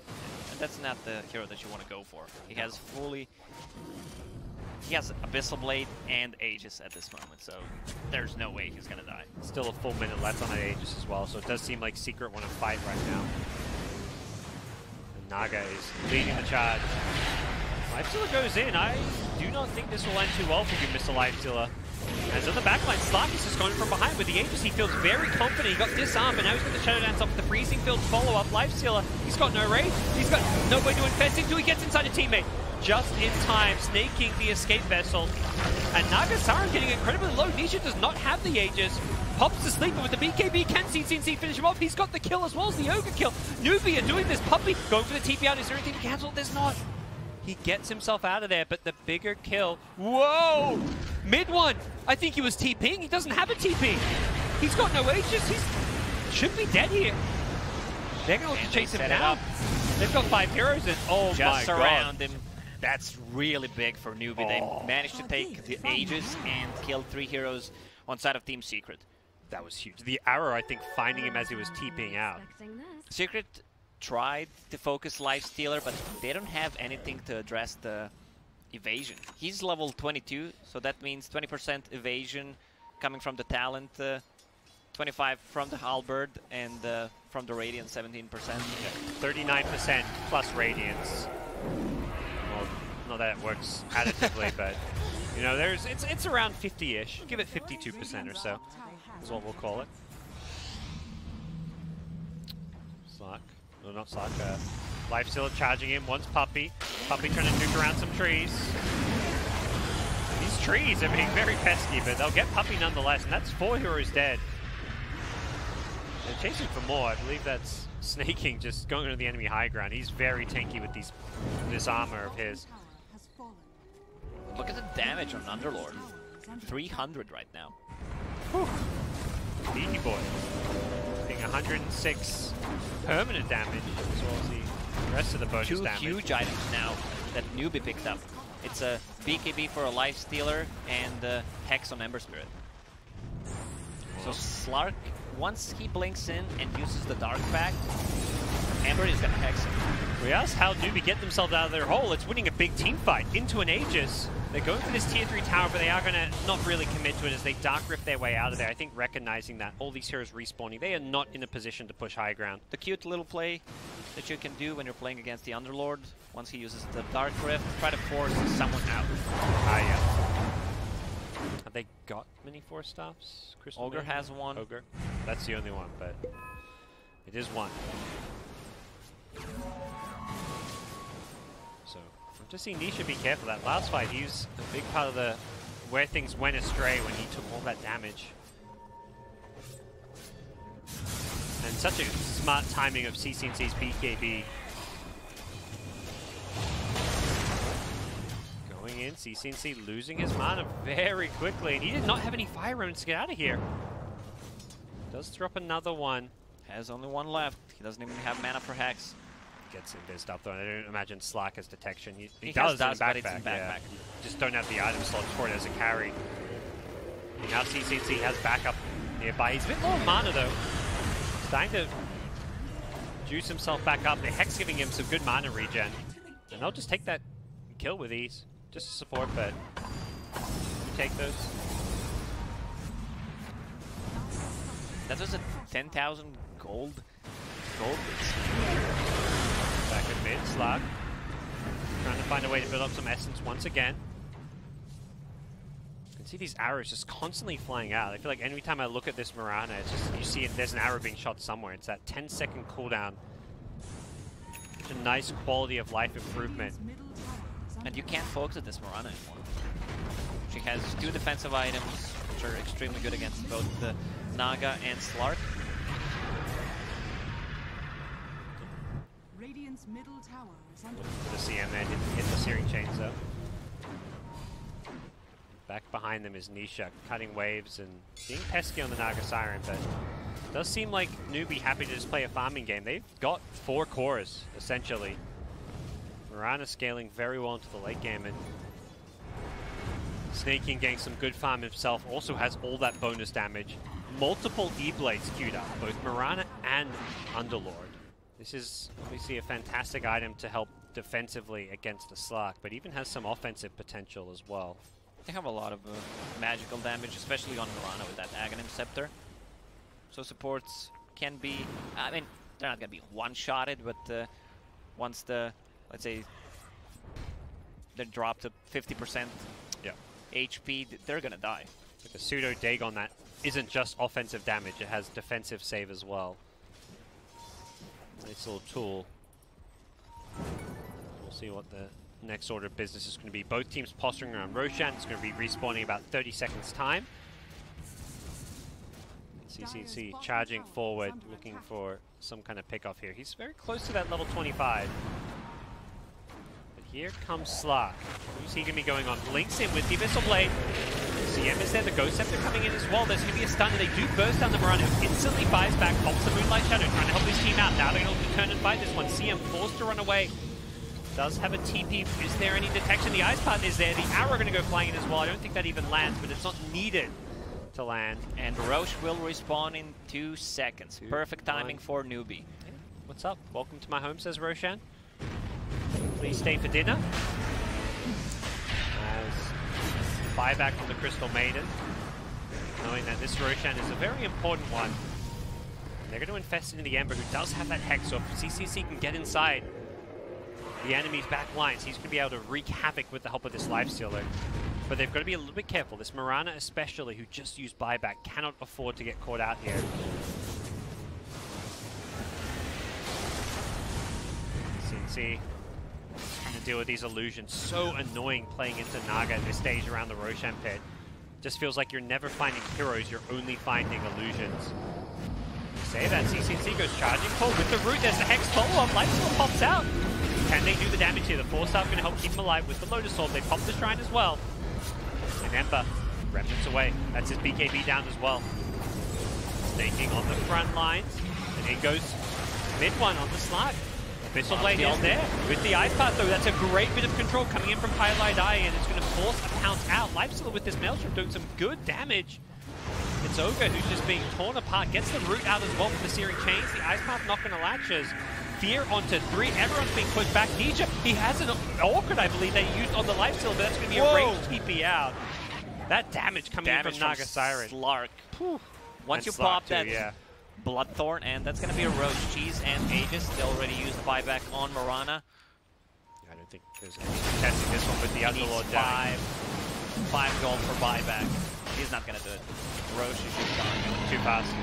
And that's not the hero that you want to go for. He has he has Abyssal Blade and Aegis at this moment, so there's no way he's gonna die. Still a full minute left on that Aegis as well, so it does seem like Secret want to fight right now. And Naga is leading the charge. Lifestealer goes in. I do not think this will end too well for you, Mr. Lifestealer. As on the backline, Slark is just going from behind with the Aegis. He feels very confident. He got disarmed, and now he's got the Shadow Dance off the Freezing Field follow-up. Lifestealer, he's got no raid. He's got no way to infest into. He gets inside a teammate. Just in time, snaking the escape vessel. And Naga Siren getting incredibly low. Nisha does not have the Aegis. Pops to sleep, but with the BKB, can CNC finish him off? He's got the kill as well as the Ogre kill. NEWBEE are doing this. Puppy going for the TP out. Is there anything to cancel? There's not. He gets himself out of there, but the bigger kill. Whoa! Mid one. I think he was TPing. He doesn't have a TP. He's got no Aegis. He should be dead here. They're going to chase him down. They've got 5 heroes, and oh my god. Just around him. That's really big for NEWBEE. They managed to take the Aegis and kill 3 heroes on side of Team Secret. That was huge. The arrow, I think, finding him as he was TPing out. Secret tried to focus Lifestealer, but they don't have anything to address the evasion. He's level 22, so that means 20% evasion coming from the talent, 25 from the halberd, and from the Radiant, 17%. Yeah, 39% plus Radiance. Well, not that it works additively, but you know, it's around 50-ish. Give it 52% or so, is what we'll call it. Slark, no, not Slark. Lifestealer charging in, wants Puppey. Puppey trying to nuke around some trees. These trees are being very pesky, but they'll get Puppey nonetheless, and that's 4 heroes dead. They're chasing for more. I believe that's Snaking, just going to the enemy high ground. He's very tanky with this armor of his. Look at the damage on Underlord. 300 right now. Whew. Beaky boy. Being 106 permanent damage, as well as the rest of the bonus damage. 2 huge items now that NEWBEE picked up. It's a BKB for a Lifestealer and Hex on Ember Spirit. So Slark, once he blinks in and uses the Dark Pact, Ember is gonna Hex him. We asked how NEWBEE get themselves out of their hole. It's winning a big team fight into an Aegis. They're going for this tier 3 tower, but they are gonna not really commit to it as they Dark Rift their way out of there. I think recognizing that all these heroes respawning, they are not in a position to push high ground. The cute little play that you can do when you're playing against the Underlord, once he uses the Dark Rift, try to force someone out. Ah, yeah. Have they got many 4-stops? Ogre has one. Ogre. That's the only one, but it is one. So, I'm just seeing Nisha be careful. That last fight, he was a big part of the where things went astray when he took all that damage. And such a smart timing of CCNC's BKB. Going in, CCNC losing his mana very quickly, and he did not have any fire runes to get out of here. Does drop another one. Has only one left. He doesn't even have mana for Hex. Gets in this stuff though. I don't imagine Slark has detection. He does, in but it's in backpack. backpack. Yeah. Just don't have the item slots for it as a carry. And now CCNC has backup nearby. He's a bit low on mana though. Starting to juice himself back up. The Hex giving him some good mana regen. And they'll just take that kill with ease. Just to support, but you take those. That was a 10,000 gold. Back at mid, Slark. Trying to find a way to build up some essence once again. You can see these arrows just constantly flying out. I feel like every time I look at this Mirana, it's just, you see there's an arrow being shot somewhere. It's that 10-second cooldown. Such a nice quality of life improvement. And you can't focus at this Mirana anymore. She has 2 defensive items, which are extremely good against both the Naga and Slark. Radiant's middle tower is under The CM there didn't hit the Searing Chains though. Back behind them is Nisha, cutting waves and being pesky on the Naga Siren, but it does seem like NEWBEE happy to just play a farming game. They've got 4 cores, essentially. Mirana scaling very well into the late game, and Snaking getting some good farm himself, also has all that bonus damage. Multiple E-Blades queued up, both Mirana and Underlord. This is obviously a fantastic item to help defensively against a Slark, but even has some offensive potential as well. They have a lot of magical damage, especially on Mirana with that Aghanim Scepter. So supports can be, I mean, they're not going to be one-shotted, but once the, let's say, they're dropped to 50% HP, they're going to die. Like a pseudo Dagon that isn't just offensive damage, it has defensive save as well. Nice little tool. We'll see what the next order of business is going to be. Both teams posturing around Roshan. It's going to be respawning about 30 seconds time. CCC charging forward, looking for some kind of pickoff here. He's very close to that level 25. But here comes Slark. Who's he going to be going on? Blinks in with the Abyssal Blade. CM is there, the Ghost Scepter coming in as well. There's going to be a stun, and they do burst down the Mirana, who instantly fires back, pops the Moonlight Shadow, trying to help his team out. Now they're going to turn and fight this one. CM forced to run away. Does have a TP. Is there any detection? The Ice Path is there. The arrow going to go flying in as well. I don't think that even lands, but it's not needed to land. And Roche will respawn in 2 seconds. Perfect timing for NEWBEE. Yeah. What's up? Welcome to my home, says Roshan. Please stay for dinner. As buyback from the Crystal Maiden, knowing that this Roshan is a very important one. they're going to infest into the Ember, who does have that Hex, so if CCC can get inside the enemy's back lines, he's going to be able to wreak havoc with the help of this Lifestealer. But they've got to be a little bit careful. This Mirana especially, who just used buyback, cannot afford to get caught out here. CNC trying to deal with these illusions. So annoying playing into Naga at this stage around the Roshan pit. Just feels like you're never finding heroes, you're only finding illusions. Say that CCC goes charging. Oh, with the root, there's the Hex follow-up. Lifesteal pops out. Can they do the damage here? The 4-star going to help keep him alive with the Lotus Orb. They pop the Shrine as well. And Ember, Remnants away. That's his BKB down as well. Staking on the front lines. And in goes mid one on the slide. Abyssal Blade is there. With the Ice Path though, that's a great bit of control coming in from Highlight Eye, and it's going to force a pounce out. Lifestealer with this Maelstrom doing some good damage. It's Ogre who's just being torn apart. Gets the root out as well with the Searing Chains. The Ice Path not going to latches. Fear onto 3. Everyone's being pushed back. Nisha, he has an Orchid, I believe, that he used on the Lifestealer, but that's going to be a range TP out. That damage coming in from Naga Siren. Slark. Once And you Slark pop too, that yeah. Bloodthorn, and that's going to be a Roach Cheese and Aegis. They already used buyback on Mirana. I don't think there's any contesting this one with the Underlord down. 5 gold for buyback. He's not going to do it. Roche is just gone. Too fast.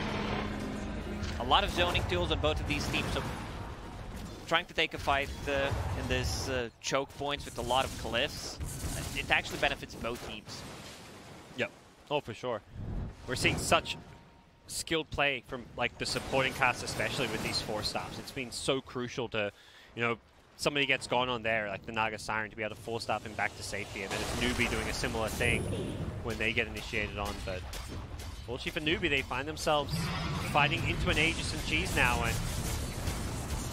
A lot of zoning tools on both of these teams. So trying to take a fight in this choke points with a lot of cliffs, it actually benefits both teams. Yep. Oh, for sure. We're seeing such skilled play from like the supporting cast, especially with these 4-stars. It's been so crucial to, you know, somebody gets gone on there, like the Naga Siren, to be able to 4-star him back to safety. And then it's NEWBEE doing a similar thing when they get initiated on. But fortunately for NEWBEE, they find themselves fighting into an Aegis and Cheese now, and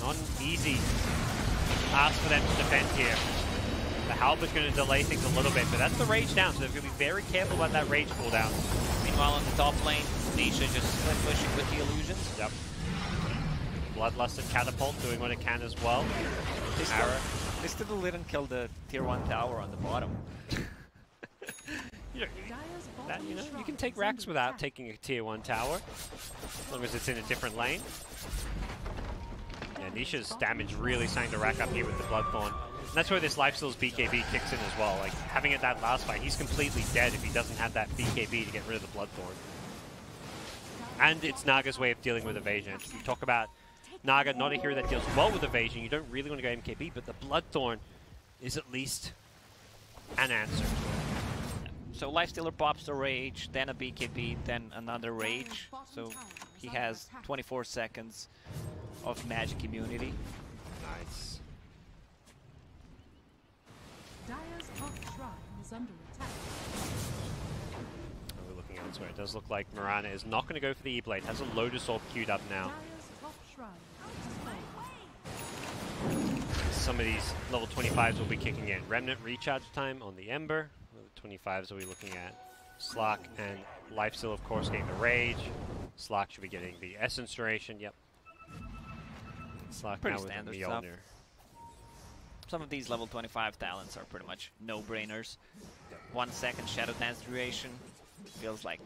not an easy task for them to defend here. The Halbert's going to delay things a little bit, but that's the Rage down, so they're going to be very careful about that Rage cooldown. Meanwhile, on the top lane, Nisha just split pushing with the illusions. Yep. Bloodlusted Catapult doing what it can as well. They still didn't kill the tier 1 tower on the bottom. you know, you can take racks without taking a tier 1 tower, as long as it's in a different lane. Yeah, Nisha's damage really starting to rack up here with the Bloodthorn. And that's where this Lifesteal's BKB kicks in as well. Like, having it that last fight, he's completely dead if he doesn't have that BKB to get rid of the Bloodthorn. And it's Naga's way of dealing with evasion. You talk about Naga, not a hero that deals well with evasion. You don't really want to go MKB, but the Bloodthorn is at least an answer. So Lifestealer pops the Rage, then a BKB, then another Rage. So he has 24 seconds of magic immunity. Nice. Dire's top shrine is under attack. We're looking elsewhere. It does look like Mirana is not going to go for the E-Blade. Has a Lotus Orb queued up now. Dire's top shrine is fallen. Some of these level 25s will be kicking in. Remnant recharge time on the Ember. The 25s will be looking at Slark and Lifesteal, of course, getting the Rage. Slark should be getting the Essence Duration. Yep. Slark Pretty now with standard the stuff. Mjolnir. Some of these level 25 talents are pretty much no-brainers. 1 second Shadow Dance duration feels like,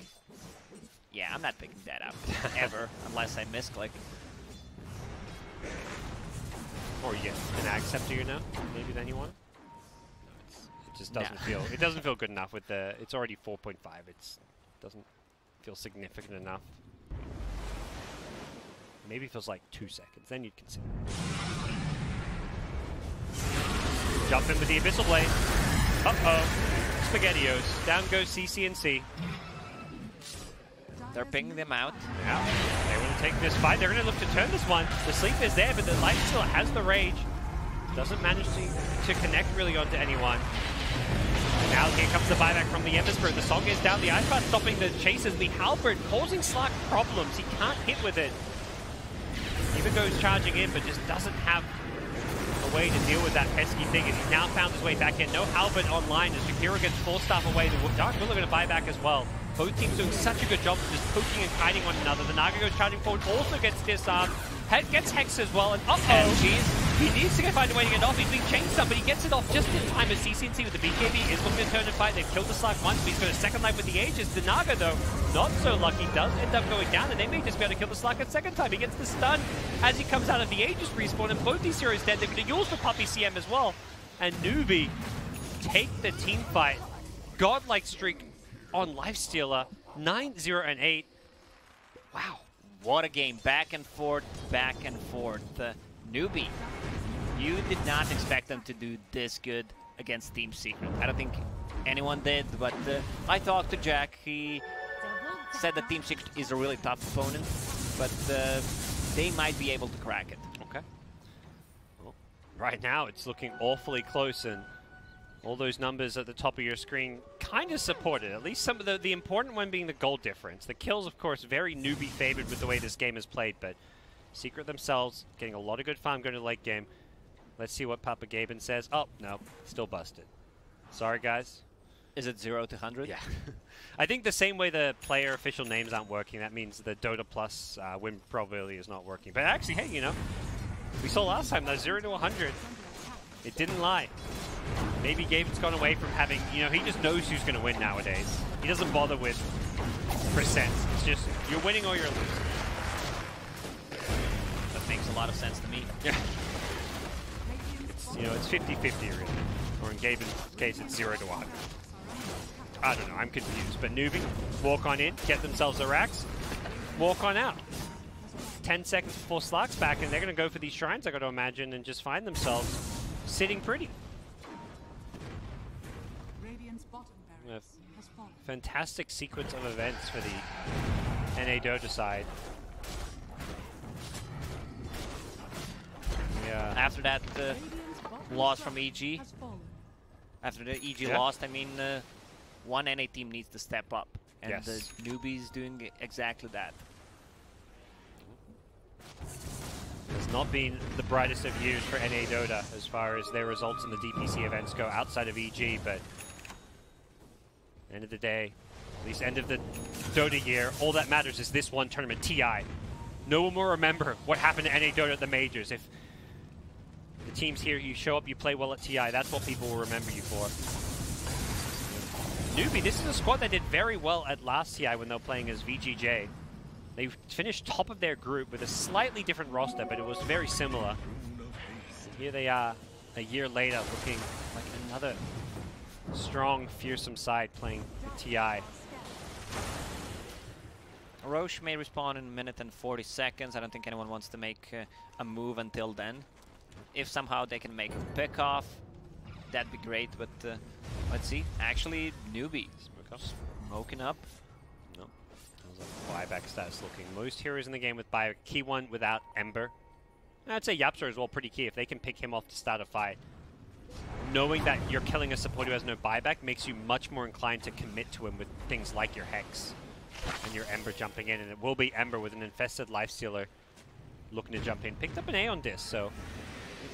yeah, I'm not picking that up ever unless I misclick. Or you get an Ag Scepter, you know? Maybe then you want it? No, it just doesn't feel. It doesn't feel good enough with the. It's already 4.5. It's doesn't feel significant enough. Maybe it feels like 2 seconds. Then you'd consider. Jump in with the Abyssal Blade. Uh-oh. SpaghettiOs. Down goes CCNC. They're pinging them out. Yeah. They want to take this fight. They're going to look to turn this one. The sleep is there, but the light still has the Rage. Doesn't manage to connect really onto anyone. And now here comes the buyback from the Ember Spirit. The Song is down. The Ice Path stopping the chases. The Halberd causing Slark problems. He can't hit with it. Even goes charging in, but just doesn't have a way to deal with that pesky thing. And he's now found his way back in. No Halberd online as Shakira gets 4-staff away. The Dark Willow going to buy back as well. Both teams doing such a good job of just poking and kiting one another. The Naga goes charging forward, also gets disarmed. Gets Hex as well, and uh-oh! He needs to find a way to get off. He's being changed up, but he gets it off just in time as CCNC with the BKB is looking to turn and fight. They've killed the Slack once, but he's got a second life with the Aegis. The Naga, though, not so lucky, does end up going down, and they may just be able to kill the Slack a second time. He gets the stun as he comes out of the Aegis respawn, and both these heroes dead. They're going to use for Puppy CM as well. And NEWBEE take the team fight. Godlike streak on Lifestealer, 9-0 and 8. Wow. What a game. Back and forth, back and forth. NEWBEE, you did not expect them to do this good against Team Secret. I don't think anyone did, but I talked to Jack. He said that Team Secret is a really tough opponent, but they might be able to crack it. Okay. Well, right now, it's looking awfully close, and all those numbers at the top of your screen kind of supported. At least some of the important one being the goal difference. The kills, of course, very NEWBEE favored with the way this game is played, but Secret themselves getting a lot of good farm going to the late game. Let's see what Papa Gaben says. Oh, no, still busted. Sorry, guys. Is it 0 to 100? Yeah. I think the same way the player official names aren't working, that means the Dota Plus win probability is not working. But actually, hey, you know, we saw last time that 0 to 100. It didn't lie. Maybe Gaben's gone away from having, you know, he just knows who's going to win nowadays. He doesn't bother with percents. It's just, you're winning or you're losing. That makes a lot of sense to me. Yeah. It's, you know, it's 50-50 really. Or in Gaben's case, it's 0 to 100. I don't know, I'm confused. But NEWBEE, walk on in, get themselves the racks, walk on out. 10 seconds before Slark's back, and they're going to go for these shrines, I got to imagine, and just find themselves sitting pretty. Fantastic sequence of events for the NA Dota side. Yeah. After that loss from EG, after the EG lost, I mean, one NA team needs to step up, and Yes. the NEWBEE's doing exactly that. Has not been the brightest of years for NA Dota as far as their results in the DPC events go outside of EG, but end of the day, at least end of the Dota year, all that matters is this one tournament, TI. No one will remember what happened to NA Dota at the majors. If the teams here, you show up, you play well at TI, that's what people will remember you for. NEWBEE, this is a squad that did very well at last TI when they were playing as VGJ. They finished top of their group with a slightly different roster, but it was very similar. And here they are, a year later, looking like another strong, fearsome side playing TI. Roche may respawn in a minute and 40 seconds. I don't think anyone wants to make a move until then. If somehow they can make a pick off, that'd be great, but let's see. Actually, NEWBEE smoking up. No. How's that buyback status looking? Most heroes in the game with buyback. Key one without Ember. I'd say Yapster as well, pretty key. If they can pick him off to start a fight, knowing that you're killing a support who has no buyback makes you much more inclined to commit to him with things like your Hex and your Ember jumping in, and it will be Ember with an infested Lifestealer looking to jump in. Picked up an A on this, so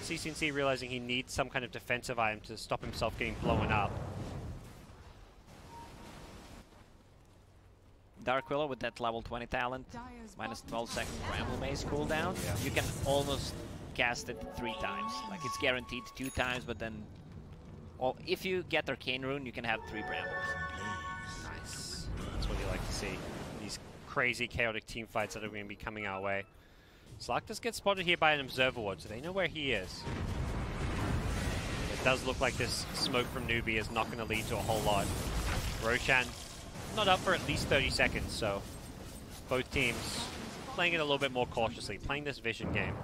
CCNC realizing he needs some kind of defensive item to stop himself getting blown up. Dark Willow with that level 20 talent, minus 12 second Bramble Maze cooldown. Yeah. You can almost cast it 3 times. Like, it's guaranteed 2 times, but then if you get Arcane Rune, you can have 3 Brambles. Nice. That's what you like to see. These crazy, chaotic team fights that are going to be coming our way. Slark does get spotted here by an Observer Ward, so they know where he is. It does look like this smoke from NEWBEE is not going to lead to a whole lot. Roshan not up for at least 30 seconds, so both teams playing it a little bit more cautiously, playing this vision game.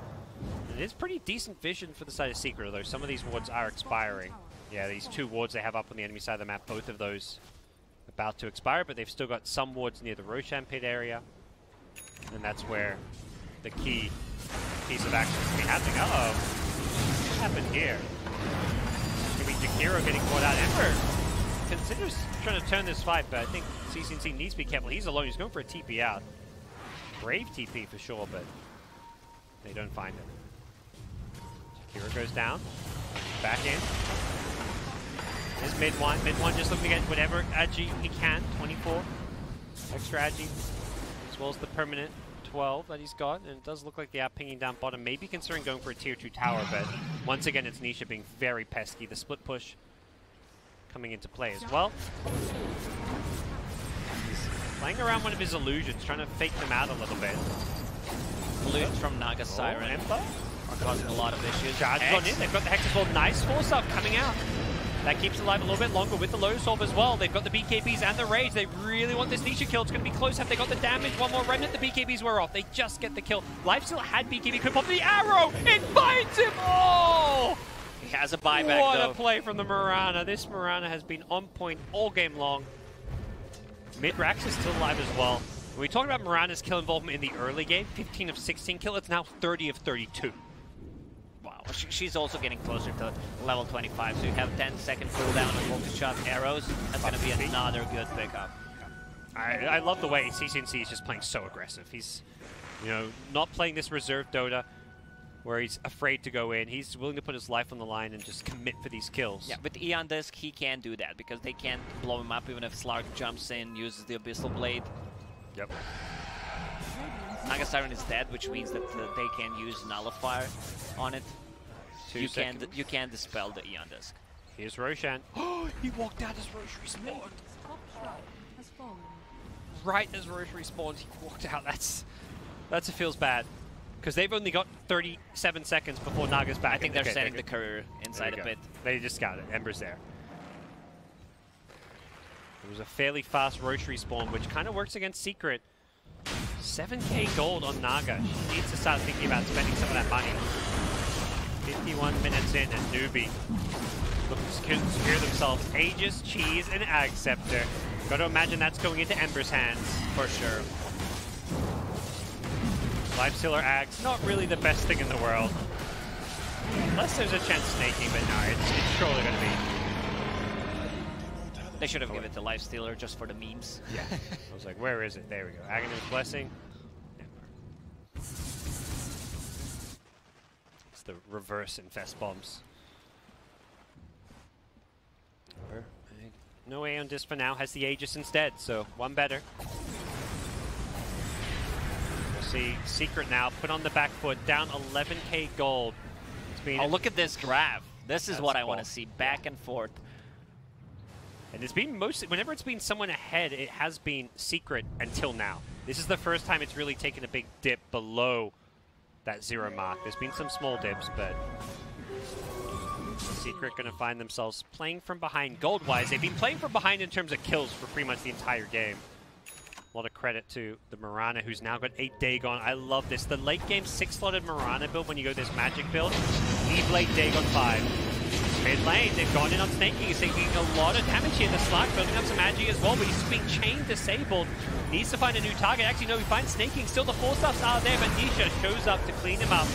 And it is pretty decent vision for the side of Secret, although some of these wards are expiring. Yeah, these 2 wards they have up on the enemy side of the map, both of those about to expire, but they've still got some wards near the Roshan pit area. And that's where the key piece of action is going to be happening. Uh-oh. What happened here? It's going to be Jakiro getting caught out. Ember considers trying to turn this fight, but I think CCNC needs to be careful. He's alone. He's going for a TP out. Brave TP for sure, but they don't find him. Jakiro goes down. Back in. There's mid one. Mid one just looking to get whatever agi he can. 24. Extra agi. As well as the permanent. 12 that he's got, and it does look like they are pinging down bottom, maybe considering going for a tier 2 tower, but once again it's Nisha being very pesky. The split push coming into play as well. He's playing around one of his illusions, trying to fake them out a little bit. Illusions from Naga Siren Ember are causing a lot of issues. Charge on in, they've got the Hex as well. Nice force up coming out. That keeps it alive a little bit longer with the low solve as well. They've got the BKBs and the rage. They really want this Nisha kill. It's going to be close. Have they got the damage? One more remnant. The BKBs were off. They just get the kill. Lifesteal had BKB. Could pop the arrow. It finds him. Oh! He has a buyback, What though. a play from the Mirana. This Mirana has been on point all game long. Mid-Rax is still alive as well. When we talk about Mirana's kill involvement in the early game, 15 of 16 kill. It's now 30 of 32. Wow, she's also getting closer to level 25, so you have 10-second cooldown on multi-shot arrows. That's going to be another good pickup. I love the way CCNC is just playing so aggressive. He's, you know, not playing this reserve Dota where he's afraid to go in. He's willing to put his life on the line and just commit for these kills. Yeah, with Eon Disc, he can do that because they can't blow him up even if Slark jumps in, uses the Abyssal Blade. Yep. Naga Siren is dead, which means that they can use Nullifier on it. You can dispel the Eon Disc. Here's Roshan. Oh, he walked out as Roche respawned. Top shrine has fallen. Right as Roche respawned, he walked out. That's feels bad. Because they've only got 37 seconds before Naga's back. I think they're sending the courier inside a bit. They just got it. Ember's there. It was a fairly fast Roche respawn, which kind of works against Secret. 7k gold on Naga. She needs to start thinking about spending some of that money. 51 minutes in, and NEWBEE looking to secure themselves Aegis, Cheese, and Ag Scepter. Got to imagine that's going into Ember's hands. For sure. Lifestealer Ags, not really the best thing in the world. Unless there's a chance snaking, but no, it's surely going to be. They should have given it to Lifestealer just for the memes. Yeah. I was like, where is it? There we go. Aghanim's Blessing. It's the reverse infest bombs. No Aeon Disc for now. Has the Aegis instead, so one better. We'll see Secret now put on the back foot, down 11k gold. It's been look at this graph. This is what I want to see, back and forth. And it's been mostly, whenever it's been someone ahead, it has been Secret until now. This is the first time it's really taken a big dip below that 0 mark. There's been some small dips, but Secret going to find themselves playing from behind gold-wise. They've been playing from behind in terms of kills for pretty much the entire game. A lot of credit to the Mirana, who's now got 8 Dagon. I love this. The late game 6-slotted Mirana build, when you go this magic build, E-Blade Dagon 5. Mid lane, they've gone in on Snaking. He's taking a lot of damage here. The Slark building up some Agi as well, but he's being chain disabled. Needs to find a new target. Actually, no, he finds Snaking. Still, the 4-stuffs are there, but Nisha shows up to clean him up.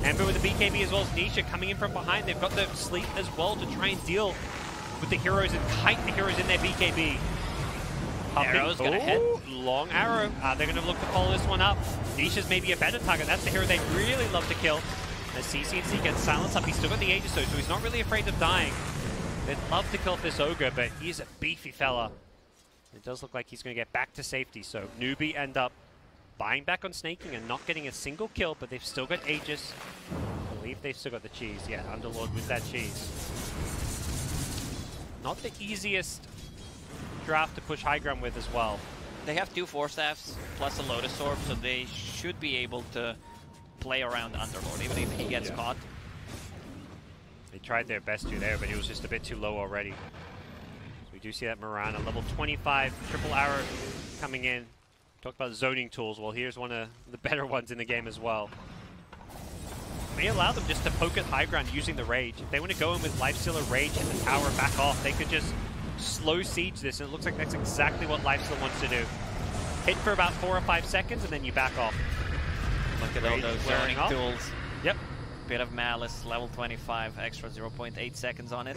Ember with the BKB as well as Nisha coming in from behind. They've got the sleep as well to try and deal with the heroes and kite the heroes in their BKB. Arrow's gonna hit. Long arrow. They're going to look to follow this one up. Nisha's maybe a better target. That's the hero they really love to kill. As CCNC gets silenced up, he's still got the Aegis though, so he's not really afraid of dying. They'd love to kill off this Ogre, but he's a beefy fella. It does look like he's going to get back to safety, so NEWBEE end up buying back on Snaking and not getting a single kill, but they've still got Aegis. I believe they've still got the cheese. Yeah, Underlord with that cheese. Not the easiest draft to push high ground with as well. They have 2 4-staffs plus a Lotus Orb, so they should be able to play around Underlord, even if he gets caught. They tried their best to there, but it was just a bit too low already. So we do see that Mirana, level 25, triple arrow coming in. Talk about zoning tools. Well, here's one of the better ones in the game as well. May allow them just to poke at high ground using the Rage. If they want to go in with Lifestealer Rage and the tower back off, they could just slow siege this, and it looks like that's exactly what Lifestealer wants to do. Hit for about 4 or 5 seconds, and then you back off. Look at all those zoning tools. Yep. Bit of Malice, level 25, extra 0.8 seconds on it.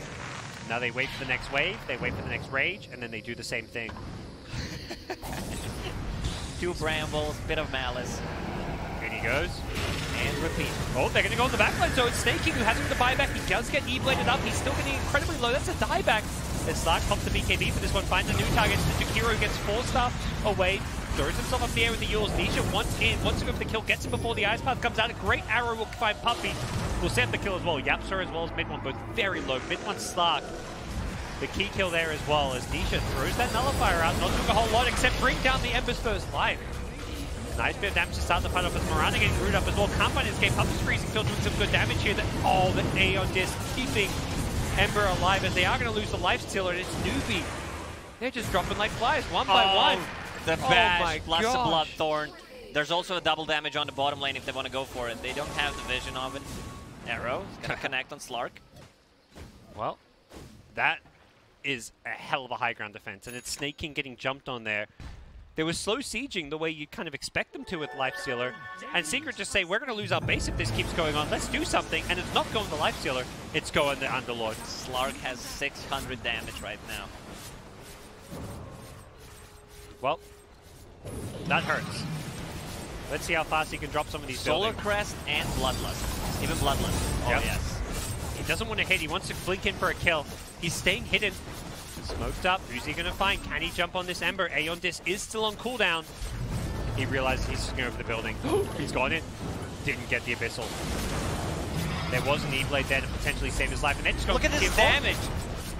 Now they wait for the next wave, they wait for the next Rage, and then they do the same thing. 2 Brambles, bit of Malice. In he goes. And repeat. Oh, they're going to go on the backline, so it's Snaking who has him to buy back. He does get E-bladed up. He's still getting incredibly low. That's a dieback. As Slark pops the BKB for this one, finds a new target. Takiro gets 4-star away, throws himself up the air with the Yules. Nisha wants to go for the kill, gets him before the Ice Path comes out. A great arrow will find Puppey. Will set the kill as well. Yapster as well as Mid-1, both very low. Mid-1 Slark. The key kill there as well as Nisha throws that nullifier out, not doing a whole lot except bring down the Ember's first life. Nice bit of damage to start the fight off as Mirana getting brewed up as well. Can't find his game. Puppey's freezing, still doing some good damage here. The Aeon Disc keeping Ember alive as they are going to lose the life stealer, and it's NEWBEE. They're just dropping like flies, one by one. The bash plus the Bloodthorn. There's also a double damage on the bottom lane if they want to go for it. They don't have the vision of it. Arrow is going to connect on Slark. Well, that is a hell of a high ground defense, and it's Snake King getting jumped on there. They were slow sieging the way you'd kind of expect them to with Lifestealer, and Secret just say, we're going to lose our base if this keeps going on. Let's do something, and it's not going the Lifestealer, it's going the Underlord. Slark has 600 damage right now. Well, that hurts. Let's see how fast he can drop some of these Solar buildings. Crest and Bloodlust. Even Bloodlust. Oh, Yep. yes. He doesn't want to hit, he wants to blink in for a kill. He's staying hidden. Smoked up, who's he going to find? Can he jump on this Ember? Aeon Disc is still on cooldown. He realizes he's just going over the building. He's gone in. Didn't get the Abyssal. There was an E-Blade there to potentially save his life. And they're just going Look at this damage.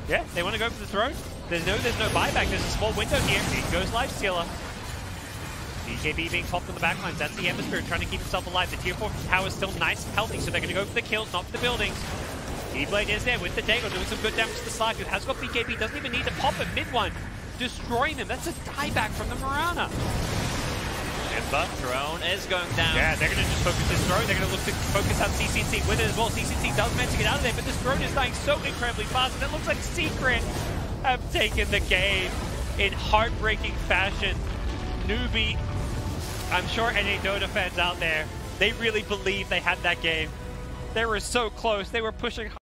Yeah, they want to go for the throne. There's no buyback. There's a small window here. In goes Lifestealer. BKB being popped on the backlines. That's the Ember Spirit trying to keep himself alive. The tier 4 tower is still nice and healthy, so they're going to go for the kills, not for the buildings. E-Blade is there with the Dagon, doing some good damage to the Slark, who has got BKB, doesn't even need to pop it. Mid-1, destroying them. That's a dieback from the Mirana. Ember drone is going down. Yeah, they're going to just focus this drone. They're going to look to focus out CCC with it as well. CCC does manage to get out of there, but this drone is dying so incredibly fast, and it looks like Secret have taken the game in heartbreaking fashion. NEWBEE, I'm sure any Dota fans out there, they really believe they had that game. They were so close. They were pushing